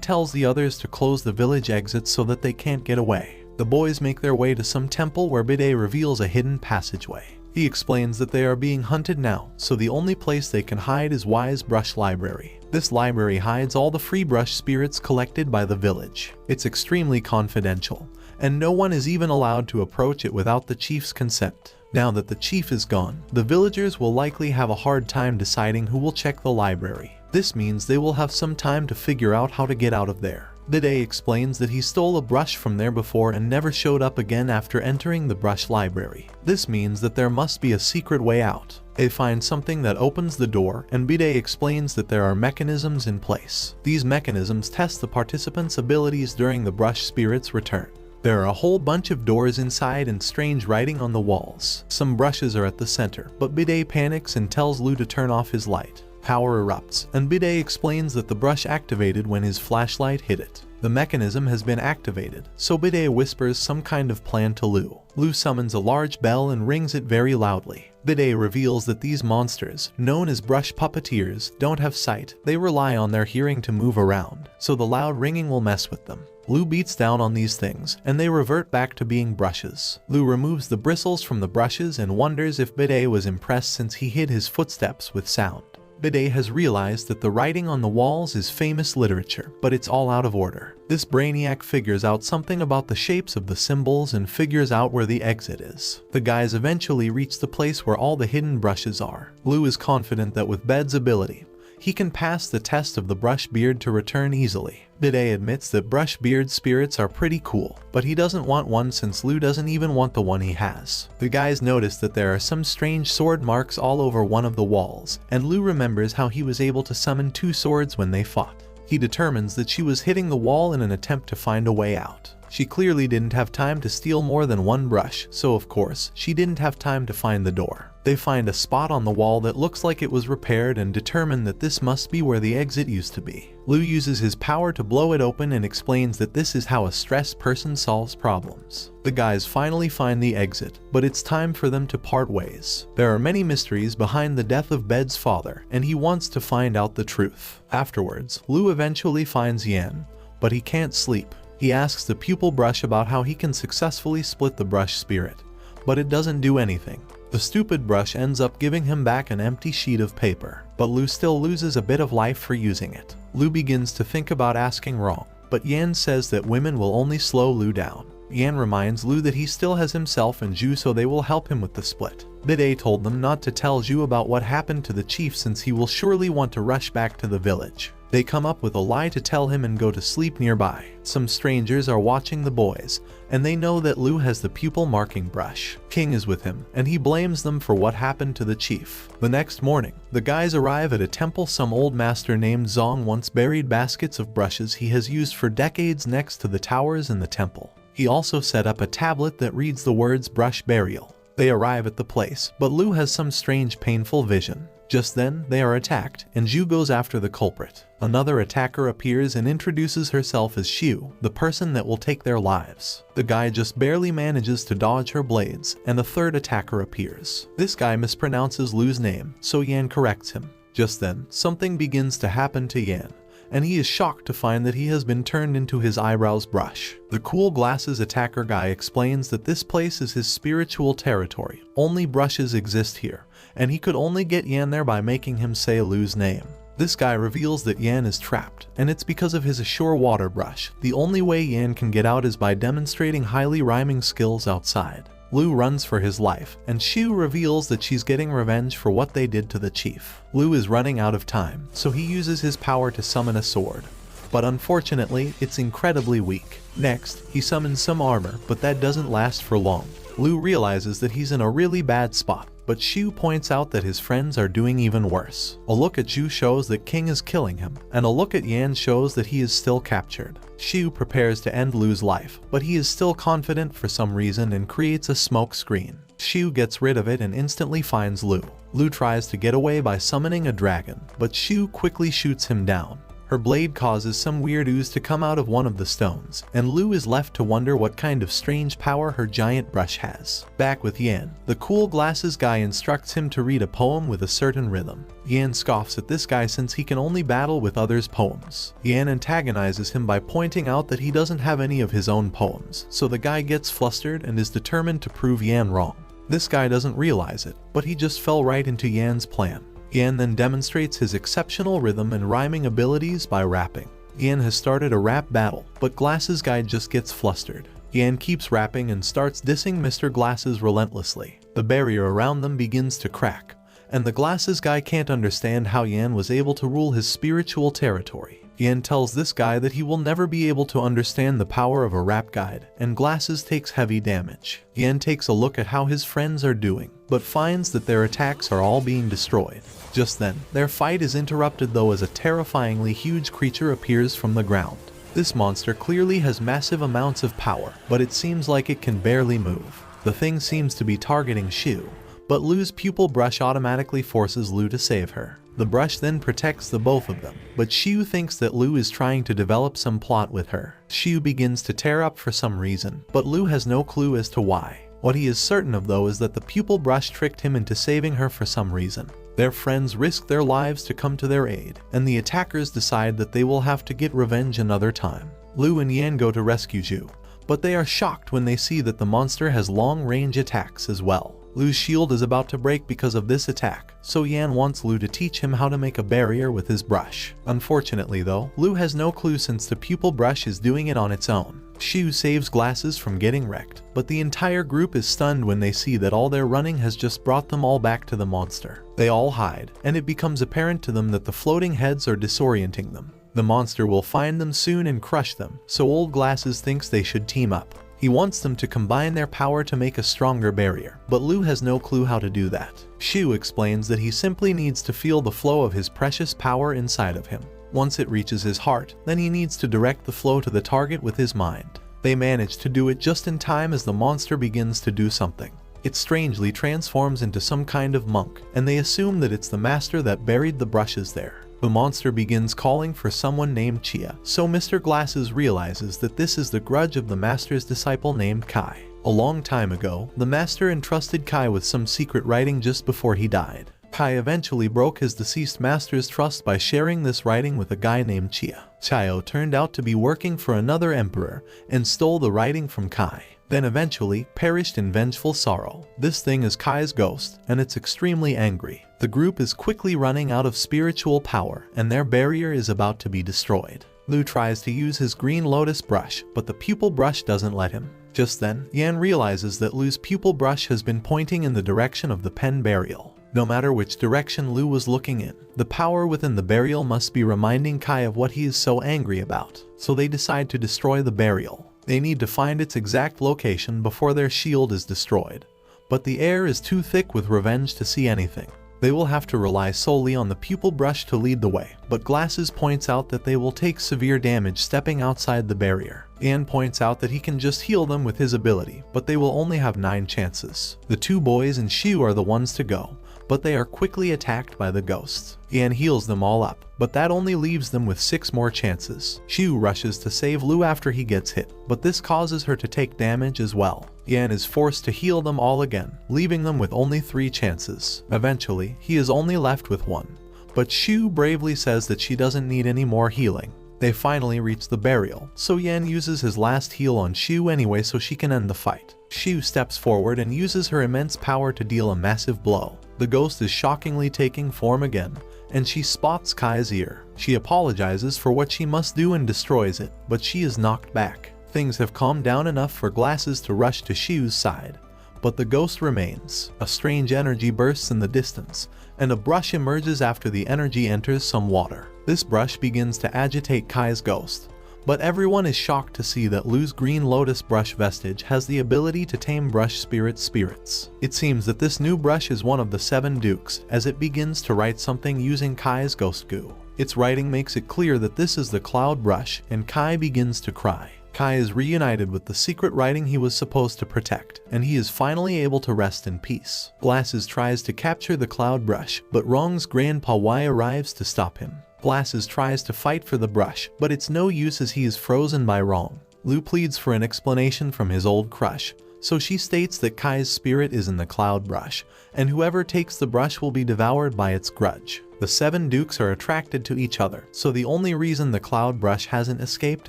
tells the others to close the village exits so that they can't get away. The boys make their way to some temple where Bide reveals a hidden passageway. He explains that they are being hunted now, so the only place they can hide is Wise Brush Library. This library hides all the free brush spirits collected by the village. It's extremely confidential, and no one is even allowed to approach it without the chief's consent. Now that the chief is gone, the villagers will likely have a hard time deciding who will check the library. This means they will have some time to figure out how to get out of there. Bide explains that he stole a brush from there before and never showed up again after entering the brush library. This means that there must be a secret way out. They find something that opens the door, and Bide explains that there are mechanisms in place. These mechanisms test the participants' abilities during the brush spirit's return. There are a whole bunch of doors inside and strange writing on the walls. Some brushes are at the center, but Bide panics and tells Lu to turn off his light. Power erupts, and Bide explains that the brush activated when his flashlight hit it. The mechanism has been activated, so Bide whispers some kind of plan to Lu. Lu summons a large bell and rings it very loudly. Bide reveals that these monsters, known as brush puppeteers, don't have sight. They rely on their hearing to move around, so the loud ringing will mess with them. Lu beats down on these things, and they revert back to being brushes. Lu removes the bristles from the brushes and wonders if Bide was impressed since he hid his footsteps with sound. Bide has realized that the writing on the walls is famous literature, but it's all out of order. This brainiac figures out something about the shapes of the symbols and figures out where the exit is. The guys eventually reach the place where all the hidden brushes are. Lu is confident that with Bed's ability, he can pass the test of the brush beard to return easily. Bide admits that brush beard spirits are pretty cool, but he doesn't want one since Lu doesn't even want the one he has. The guys notice that there are some strange sword marks all over one of the walls, and Lu remembers how he was able to summon 2 swords when they fought. He determines that she was hitting the wall in an attempt to find a way out. She clearly didn't have time to steal more than one brush, so of course, she didn't have time to find the door. They find a spot on the wall that looks like it was repaired and determine that this must be where the exit used to be. Lu uses his power to blow it open and explains that this is how a stressed person solves problems. The guys finally find the exit, but it's time for them to part ways. There are many mysteries behind the death of Bed's father, and he wants to find out the truth. Afterwards, Lu eventually finds Yan, but he can't sleep. He asks the pupil brush about how he can successfully split the brush spirit, but it doesn't do anything. The stupid brush ends up giving him back an empty sheet of paper, but Lu still loses a bit of life for using it. Lu begins to think about asking wrong, but Yan says that women will only slow Lu down. Yan reminds Lu that he still has himself and Zhu, so they will help him with the split. Bide told them not to tell Zhu about what happened to the chief since he will surely want to rush back to the village. They come up with a lie to tell him and go to sleep nearby. Some strangers are watching the boys, and they know that Lu has the pupil marking brush. King is with him, and he blames them for what happened to the chief. The next morning, the guys arrive at a temple. Some old master named Zong once buried baskets of brushes he has used for decades next to the towers in the temple. He also set up a tablet that reads the words brush burial. They arrive at the place, but Lu has some strange painful vision. Just then, they are attacked, and Zhu goes after the culprit. Another attacker appears and introduces herself as Xiu, the person that will take their lives. The guy just barely manages to dodge her blades, and a third attacker appears. This guy mispronounces Lu's name, so Yan corrects him. Just then, something begins to happen to Yan, and he is shocked to find that he has been turned into his eyebrows brush. The cool glasses attacker guy explains that this place is his spiritual territory. Only brushes exist here, and he could only get Yan there by making him say Lu's name. This guy reveals that Yan is trapped, and it's because of his Asura water brush. The only way Yan can get out is by demonstrating highly rhyming skills outside. Lu runs for his life, and Xiu reveals that she's getting revenge for what they did to the chief. Lu is running out of time, so he uses his power to summon a sword. But unfortunately, it's incredibly weak. Next, he summons some armor, but that doesn't last for long. Lu realizes that he's in a really bad spot, but Xiu points out that his friends are doing even worse. A look at Zhu shows that King is killing him, and a look at Yan shows that he is still captured. Xiu prepares to end Lu's life, but he is still confident for some reason and creates a smoke screen. Xiu gets rid of it and instantly finds Lu. Lu tries to get away by summoning a dragon, but Xiu quickly shoots him down. Her blade causes some weird ooze to come out of one of the stones, and Lu is left to wonder what kind of strange power her giant brush has. Back with Yan, the cool glasses guy instructs him to read a poem with a certain rhythm. Yan scoffs at this guy since he can only battle with others' poems. Yan antagonizes him by pointing out that he doesn't have any of his own poems, so the guy gets flustered and is determined to prove Yan wrong. This guy doesn't realize it, but he just fell right into Yan's plan. Yan then demonstrates his exceptional rhythm and rhyming abilities by rapping. Yan has started a rap battle, but Glasses Guy just gets flustered. Yan keeps rapping and starts dissing Mr. Glasses relentlessly. The barrier around them begins to crack, and the Glasses Guy can't understand how Yan was able to rule his spiritual territory. Yan tells this guy that he will never be able to understand the power of a rap guide, and Glasses takes heavy damage. Yan takes a look at how his friends are doing, but finds that their attacks are all being destroyed. Just then, their fight is interrupted though as a terrifyingly huge creature appears from the ground. This monster clearly has massive amounts of power, but it seems like it can barely move. The thing seems to be targeting Xiu, but Lu's pupil brush automatically forces Lu to save her. The brush then protects the both of them, but Xiu thinks that Lu is trying to develop some plot with her. Xiu begins to tear up for some reason, but Lu has no clue as to why. What he is certain of though is that the pupil brush tricked him into saving her for some reason. Their friends risk their lives to come to their aid, and the attackers decide that they will have to get revenge another time. Lu and Yan go to rescue Zhu, but they are shocked when they see that the monster has long-range attacks as well. Lu's shield is about to break because of this attack, so Yan wants Lu to teach him how to make a barrier with his brush. Unfortunately though, Lu has no clue since the pupil brush is doing it on its own. Xiu saves Glasses from getting wrecked, but the entire group is stunned when they see that all their running has just brought them all back to the monster. They all hide, and it becomes apparent to them that the floating heads are disorienting them. The monster will find them soon and crush them, so Old Glasses thinks they should team up. He wants them to combine their power to make a stronger barrier, but Lu has no clue how to do that. Xiu explains that he simply needs to feel the flow of his precious power inside of him. Once it reaches his heart, then he needs to direct the flow to the target with his mind. They manage to do it just in time as the monster begins to do something. It strangely transforms into some kind of monk, and they assume that it's the master that buried the brushes there. The monster begins calling for someone named Chia, so Mr. Glasses realizes that this is the grudge of the master's disciple named Kai. A long time ago, the master entrusted Kai with some secret writing just before he died. Kai eventually broke his deceased master's trust by sharing this writing with a guy named Chia. Chio turned out to be working for another emperor and stole the writing from Kai, then eventually perished in vengeful sorrow. This thing is Kai's ghost, and it's extremely angry. The group is quickly running out of spiritual power, and their barrier is about to be destroyed. Lu tries to use his green lotus brush, but the pupil brush doesn't let him. Just then, Yan realizes that Lu's pupil brush has been pointing in the direction of the pen burial. No matter which direction Lu was looking in, the power within the burial must be reminding Kai of what he is so angry about, so they decide to destroy the burial. They need to find its exact location before their shield is destroyed, but the air is too thick with revenge to see anything. They will have to rely solely on the pupil brush to lead the way, but Glasses points out that they will take severe damage stepping outside the barrier. Ian points out that he can just heal them with his ability, but they will only have 9 chances. The 2 boys and Shu are the ones to go, but they are quickly attacked by the ghosts. Ian heals them all up, but that only leaves them with 6 more chances. Shu rushes to save Lu after he gets hit, but this causes her to take damage as well. Ian is forced to heal them all again, leaving them with only 3 chances. Eventually, he is only left with 1, but Shu bravely says that she doesn't need any more healing. They finally reach the burial, so Yan uses his last heal on Shu anyway so she can end the fight. Shu steps forward and uses her immense power to deal a massive blow. The ghost is shockingly taking form again, and she spots Kai's ear. She apologizes for what she must do and destroys it, but she is knocked back. Things have calmed down enough for Glasses to rush to Shu's side, but the ghost remains. A strange energy bursts in the distance, and a brush emerges after the energy enters some water. This brush begins to agitate Kai's ghost, but everyone is shocked to see that Lu's green lotus brush vestige has the ability to tame brush spirits. It seems that this new brush is one of the 7 dukes, as it begins to write something using Kai's ghost goo. Its writing makes it clear that this is the cloud brush, and Kai begins to cry. Kai is reunited with the secret writing he was supposed to protect, and he is finally able to rest in peace. Glasses tries to capture the cloud brush, but Rong's grandpa Y arrives to stop him. Glasses tries to fight for the brush, but it's no use as he is frozen by Rong. Lu pleads for an explanation from his old crush, so she states that Kai's spirit is in the cloud brush, and whoever takes the brush will be devoured by its grudge. The 7 dukes are attracted to each other, so the only reason the cloud brush hasn't escaped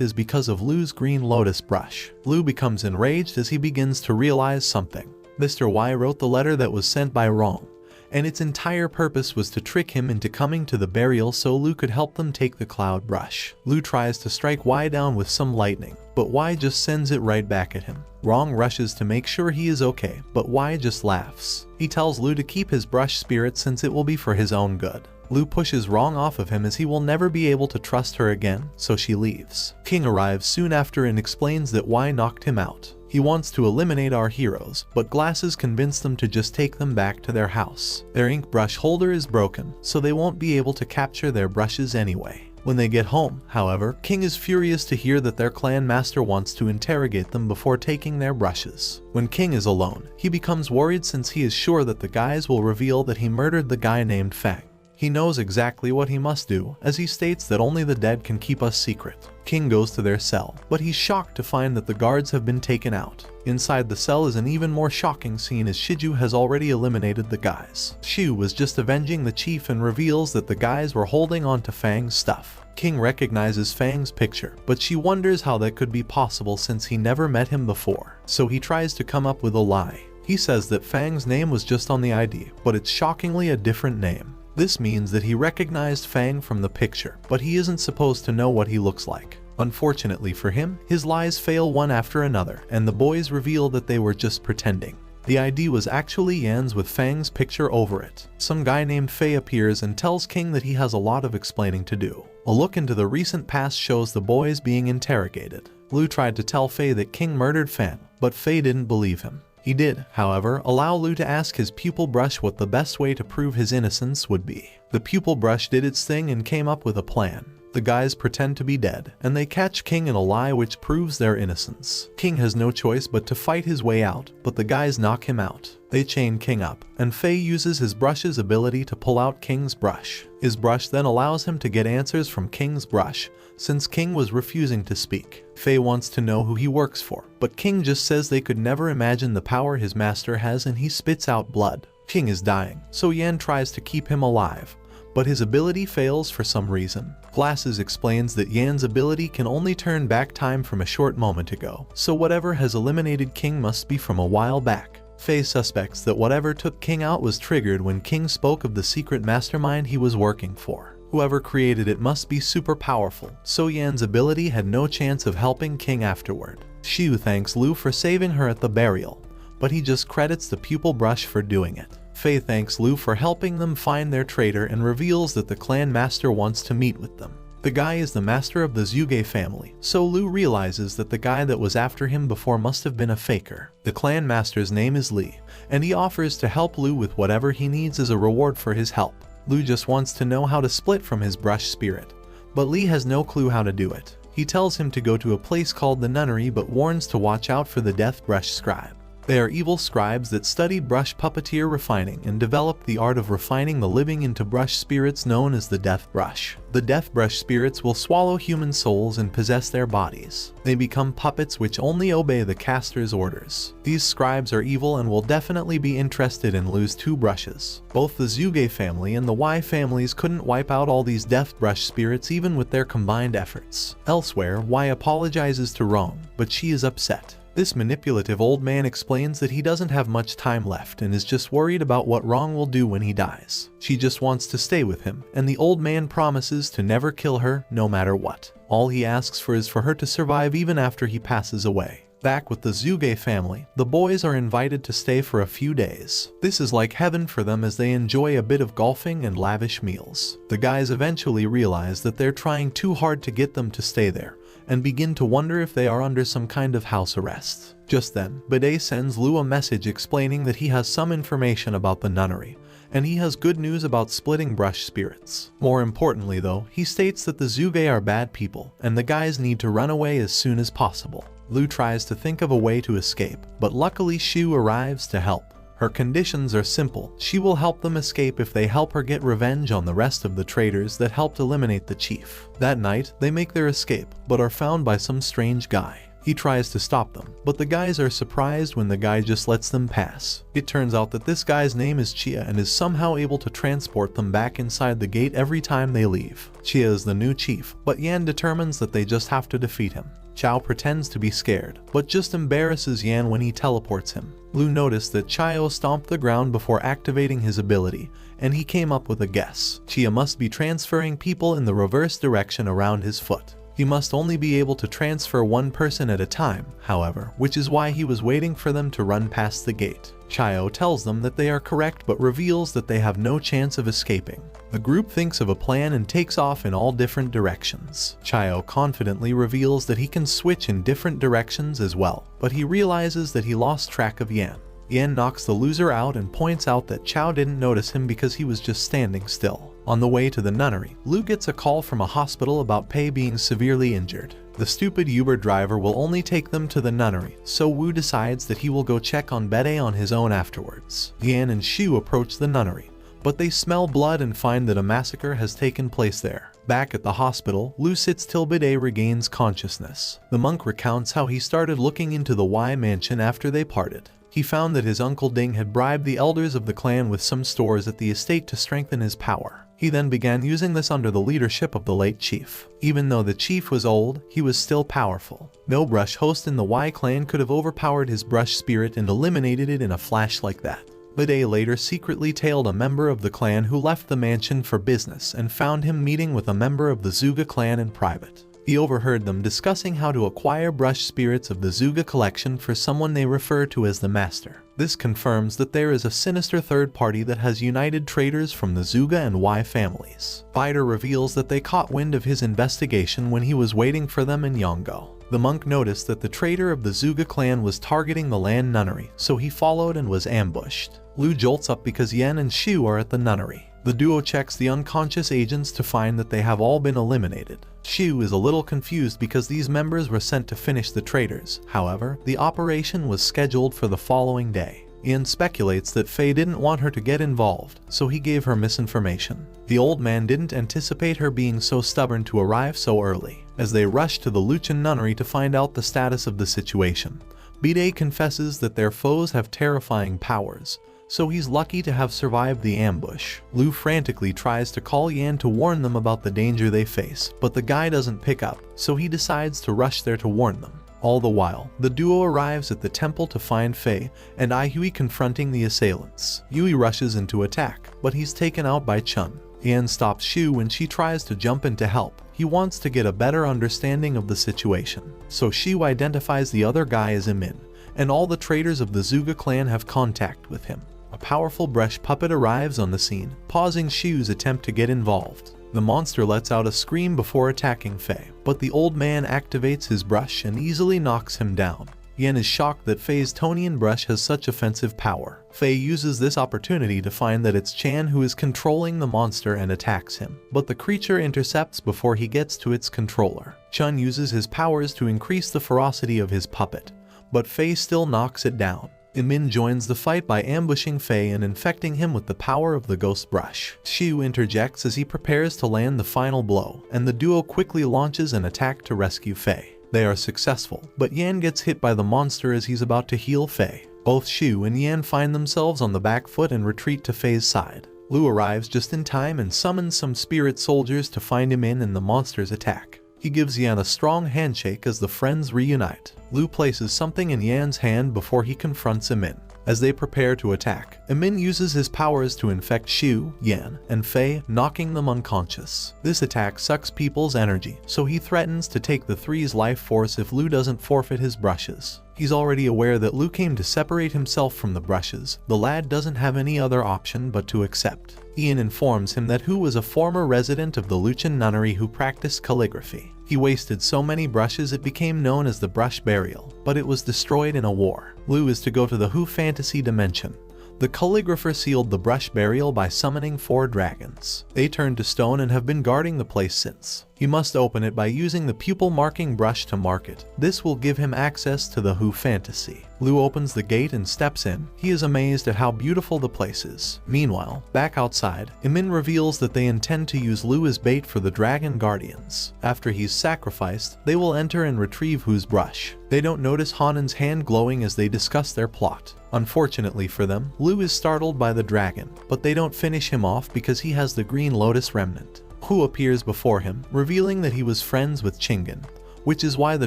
is because of Lu's green lotus brush. Lu becomes enraged as he begins to realize something. Mr. Y wrote the letter that was sent by Rong, and its entire purpose was to trick him into coming to the burial so Lu could help them take the cloud brush. Lu tries to strike Y down with some lightning, but Y just sends it right back at him. Rong rushes to make sure he is okay, but Y just laughs. He tells Lu to keep his brush spirit since it will be for his own good. Lu pushes Rong off of him as he will never be able to trust her again, so she leaves. King arrives soon after and explains that Y knocked him out. He wants to eliminate our heroes, but Glasses convince them to just take them back to their house. Their ink brush holder is broken, so they won't be able to capture their brushes anyway. When they get home, however, King is furious to hear that their clan master wants to interrogate them before taking their brushes. When King is alone, he becomes worried since he is sure that the guys will reveal that he murdered the guy named Fang. He knows exactly what he must do, as he states that only the dead can keep us secret. King goes to their cell, but he's shocked to find that the guards have been taken out. Inside the cell is an even more shocking scene as Shiju has already eliminated the guys. Shu was just avenging the chief and reveals that the guys were holding on to Fang's stuff. King recognizes Fang's picture, but she wonders how that could be possible since he never met him before. So he tries to come up with a lie. He says that Fang's name was just on the ID, but it's shockingly a different name. This means that he recognized Fang from the picture, but he isn't supposed to know what he looks like. Unfortunately for him, his lies fail one after another, and the boys reveal that they were just pretending. The ID was actually Yan's with Fang's picture over it. Some guy named Fei appears and tells King that he has a lot of explaining to do. A look into the recent past shows the boys being interrogated. Lu tried to tell Fei that King murdered Fang, but Fei didn't believe him. He did, however, allow Lu to ask his pupil brush what the best way to prove his innocence would be. The pupil brush did its thing and came up with a plan. The guys pretend to be dead, and they catch King in a lie which proves their innocence. King has no choice but to fight his way out, but the guys knock him out. They chain King up, and Faye uses his brush's ability to pull out King's brush. His brush then allows him to get answers from King's brush, since King was refusing to speak. Faye wants to know who he works for, but King just says they could never imagine the power his master has, and he spits out blood. King is dying, so Yan tries to keep him alive, but his ability fails for some reason. Glasses explains that Yan's ability can only turn back time from a short moment ago, so whatever has eliminated King must be from a while back. Faye suspects that whatever took King out was triggered when King spoke of the secret mastermind he was working for. Whoever created it must be super powerful, so Yan's ability had no chance of helping King afterward. Xiu thanks Lu for saving her at the burial, but he just credits the pupil brush for doing it. Faye thanks Lu for helping them find their traitor and reveals that the clan master wants to meet with them. The guy is the master of the Zuge family, so Lu realizes that the guy that was after him before must have been a faker. The clan master's name is Lee, and he offers to help Lu with whatever he needs as a reward for his help. Lu just wants to know how to split from his brush spirit, but Lee has no clue how to do it. He tells him to go to a place called the nunnery but warns to watch out for the death brush scribe. They are evil scribes that studied brush puppeteer refining and developed the art of refining the living into brush spirits known as the death brush. The death brush spirits will swallow human souls and possess their bodies. They become puppets which only obey the caster's orders. These scribes are evil and will definitely be interested in Lu's two brushes. Both the Zuge family and the Y families couldn't wipe out all these death brush spirits even with their combined efforts. Elsewhere, Y apologizes to Rong, but she is upset. This manipulative old man explains that he doesn't have much time left and is just worried about what Rong will do when he dies. She just wants to stay with him, and the old man promises to never kill her no matter what. All he asks for is for her to survive even after he passes away. Back with the Zuge family, the boys are invited to stay for a few days. This is like heaven for them as they enjoy a bit of golfing and lavish meals. The guys eventually realize that they're trying too hard to get them to stay there, and begin to wonder if they are under some kind of house arrest. Just then, Bidet sends Lu a message explaining that he has some information about the nunnery, and he has good news about splitting brush spirits. More importantly though, he states that the Zuge are bad people, and the guys need to run away as soon as possible. Lu tries to think of a way to escape, but luckily Xiu arrives to help. Her conditions are simple. She will help them escape if they help her get revenge on the rest of the traitors that helped eliminate the chief. That night, they make their escape, but are found by some strange guy. He tries to stop them, but the guys are surprised when the guy just lets them pass. It turns out that this guy's name is Chia and is somehow able to transport them back inside the gate every time they leave. Chia is the new chief, but Yan determines that they just have to defeat him. Chao pretends to be scared, but just embarrasses Yan when he teleports him. Lu noticed that Chio stomped the ground before activating his ability, and he came up with a guess. Chia must be transferring people in the reverse direction around his foot. He must only be able to transfer one person at a time, however, which is why he was waiting for them to run past the gate. Chio tells them that they are correct but reveals that they have no chance of escaping. The group thinks of a plan and takes off in all different directions. Chio confidently reveals that he can switch in different directions as well, but he realizes that he lost track of Yan. Yan knocks the loser out and points out that Chao didn't notice him because he was just standing still. On the way to the nunnery, Lu gets a call from a hospital about Pei being severely injured. The stupid Uber driver will only take them to the nunnery, so Wu decides that he will go check on Bede on his own afterwards. Yan and Xiu approach the nunnery, but they smell blood and find that a massacre has taken place there. Back at the hospital, Lu sits till Bede regains consciousness. The monk recounts how he started looking into the Y mansion after they parted. He found that his uncle Ding had bribed the elders of the clan with some stores at the estate to strengthen his power. He then began using this under the leadership of the late chief. Even though the chief was old, he was still powerful. No brush host in the Y clan could have overpowered his brush spirit and eliminated it in a flash like that. Bede later secretly tailed a member of the clan who left the mansion for business and found him meeting with a member of the Zuga clan in private. He overheard them discussing how to acquire brush spirits of the Zuga collection for someone they refer to as the Master. This confirms that there is a sinister third party that has united traitors from the Zuga and Y families. Fighter reveals that they caught wind of his investigation when he was waiting for them in Yongo. The monk noticed that the traitor of the Zuga clan was targeting the land nunnery, so he followed and was ambushed. Lu jolts up because Yan and Xiu are at the nunnery. The duo checks the unconscious agents to find that they have all been eliminated. Shu is a little confused because these members were sent to finish the traitors. However, the operation was scheduled for the following day. Ian speculates that Faye didn't want her to get involved, so he gave her misinformation. The old man didn't anticipate her being so stubborn to arrive so early. As they rush to the Luchan nunnery to find out the status of the situation, Bide confesses that their foes have terrifying powers, so he's lucky to have survived the ambush. Lu frantically tries to call Yan to warn them about the danger they face, but the guy doesn't pick up, so he decides to rush there to warn them. All the while, the duo arrives at the temple to find Faye and Aihui confronting the assailants. Yui rushes into attack, but he's taken out by Chun. Yan stops Shu when she tries to jump in to help. He wants to get a better understanding of the situation, so Shu identifies the other guy as Imin, and all the traitors of the Zuga clan have contact with him. A powerful brush puppet arrives on the scene, pausing Shu's attempt to get involved. The monster lets out a scream before attacking Faye, but the old man activates his brush and easily knocks him down. Yen is shocked that Faye's Tonian brush has such offensive power. Faye uses this opportunity to find that it's Chan who is controlling the monster and attacks him, but the creature intercepts before he gets to its controller. Chun uses his powers to increase the ferocity of his puppet, but Faye still knocks it down. Imin joins the fight by ambushing Faye and infecting him with the power of the ghost brush. Shu interjects as he prepares to land the final blow, and the duo quickly launches an attack to rescue Faye. They are successful, but Yan gets hit by the monster as he's about to heal Faye. Both Shu and Yan find themselves on the back foot and retreat to Faye's side. Lu arrives just in time and summons some spirit soldiers to find him in the monster's attack. He gives Yan a strong handshake as the friends reunite. Lu places something in Yan's hand before he confronts Imin. As they prepare to attack, Imin uses his powers to infect Shu, Yan, and Faye, knocking them unconscious. This attack sucks people's energy, so he threatens to take the three's life force if Lu doesn't forfeit his brushes. He's already aware that Lu came to separate himself from the brushes. The lad doesn't have any other option but to accept. Ian informs him that Hu was a former resident of the Luchan nunnery who practiced calligraphy. He wasted so many brushes it became known as the brush burial, but it was destroyed in a war. Lu is to go to the Hu fantasy dimension. The calligrapher sealed the brush burial by summoning 4 dragons. They turned to stone and have been guarding the place since. He must open it by using the pupil marking brush to mark it. This will give him access to the Hu fantasy. Lu opens the gate and steps in. He is amazed at how beautiful the place is. Meanwhile, back outside, Imin reveals that they intend to use Lu as bait for the dragon guardians. After he's sacrificed, they will enter and retrieve Hu's brush. They don't notice Hanen's hand glowing as they discuss their plot. Unfortunately for them, Lu is startled by the dragon, but they don't finish him off because he has the green lotus remnant. Hu appears before him, revealing that he was friends with Chingan, which is why the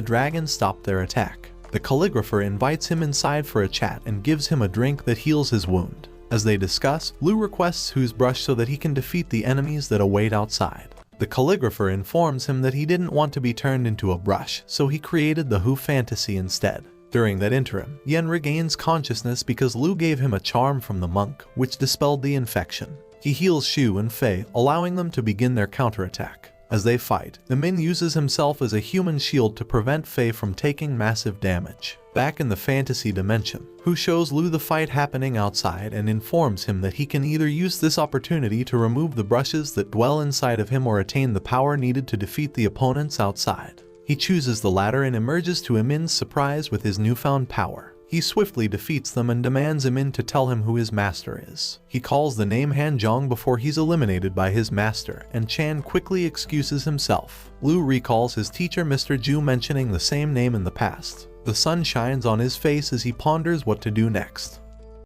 dragon stopped their attack. The calligrapher invites him inside for a chat and gives him a drink that heals his wound. As they discuss, Lu requests Hu's brush so that he can defeat the enemies that await outside. The calligrapher informs him that he didn't want to be turned into a brush, so he created the Hu fantasy instead. During that interim, Yen regains consciousness because Lu gave him a charm from the monk, which dispelled the infection. He heals Shu and Faye, allowing them to begin their counterattack. As they fight, Imin uses himself as a human shield to prevent Faye from taking massive damage. Back in the fantasy dimension, Hu shows Lu the fight happening outside and informs him that he can either use this opportunity to remove the brushes that dwell inside of him or attain the power needed to defeat the opponents outside. He chooses the latter and emerges to Imin's surprise with his newfound power. He swiftly defeats them and demands Imin to tell him who his master is. He calls the name Hanjong before he's eliminated by his master, and Chan quickly excuses himself. Lu recalls his teacher Mr. Ju mentioning the same name in the past. The sun shines on his face as he ponders what to do next.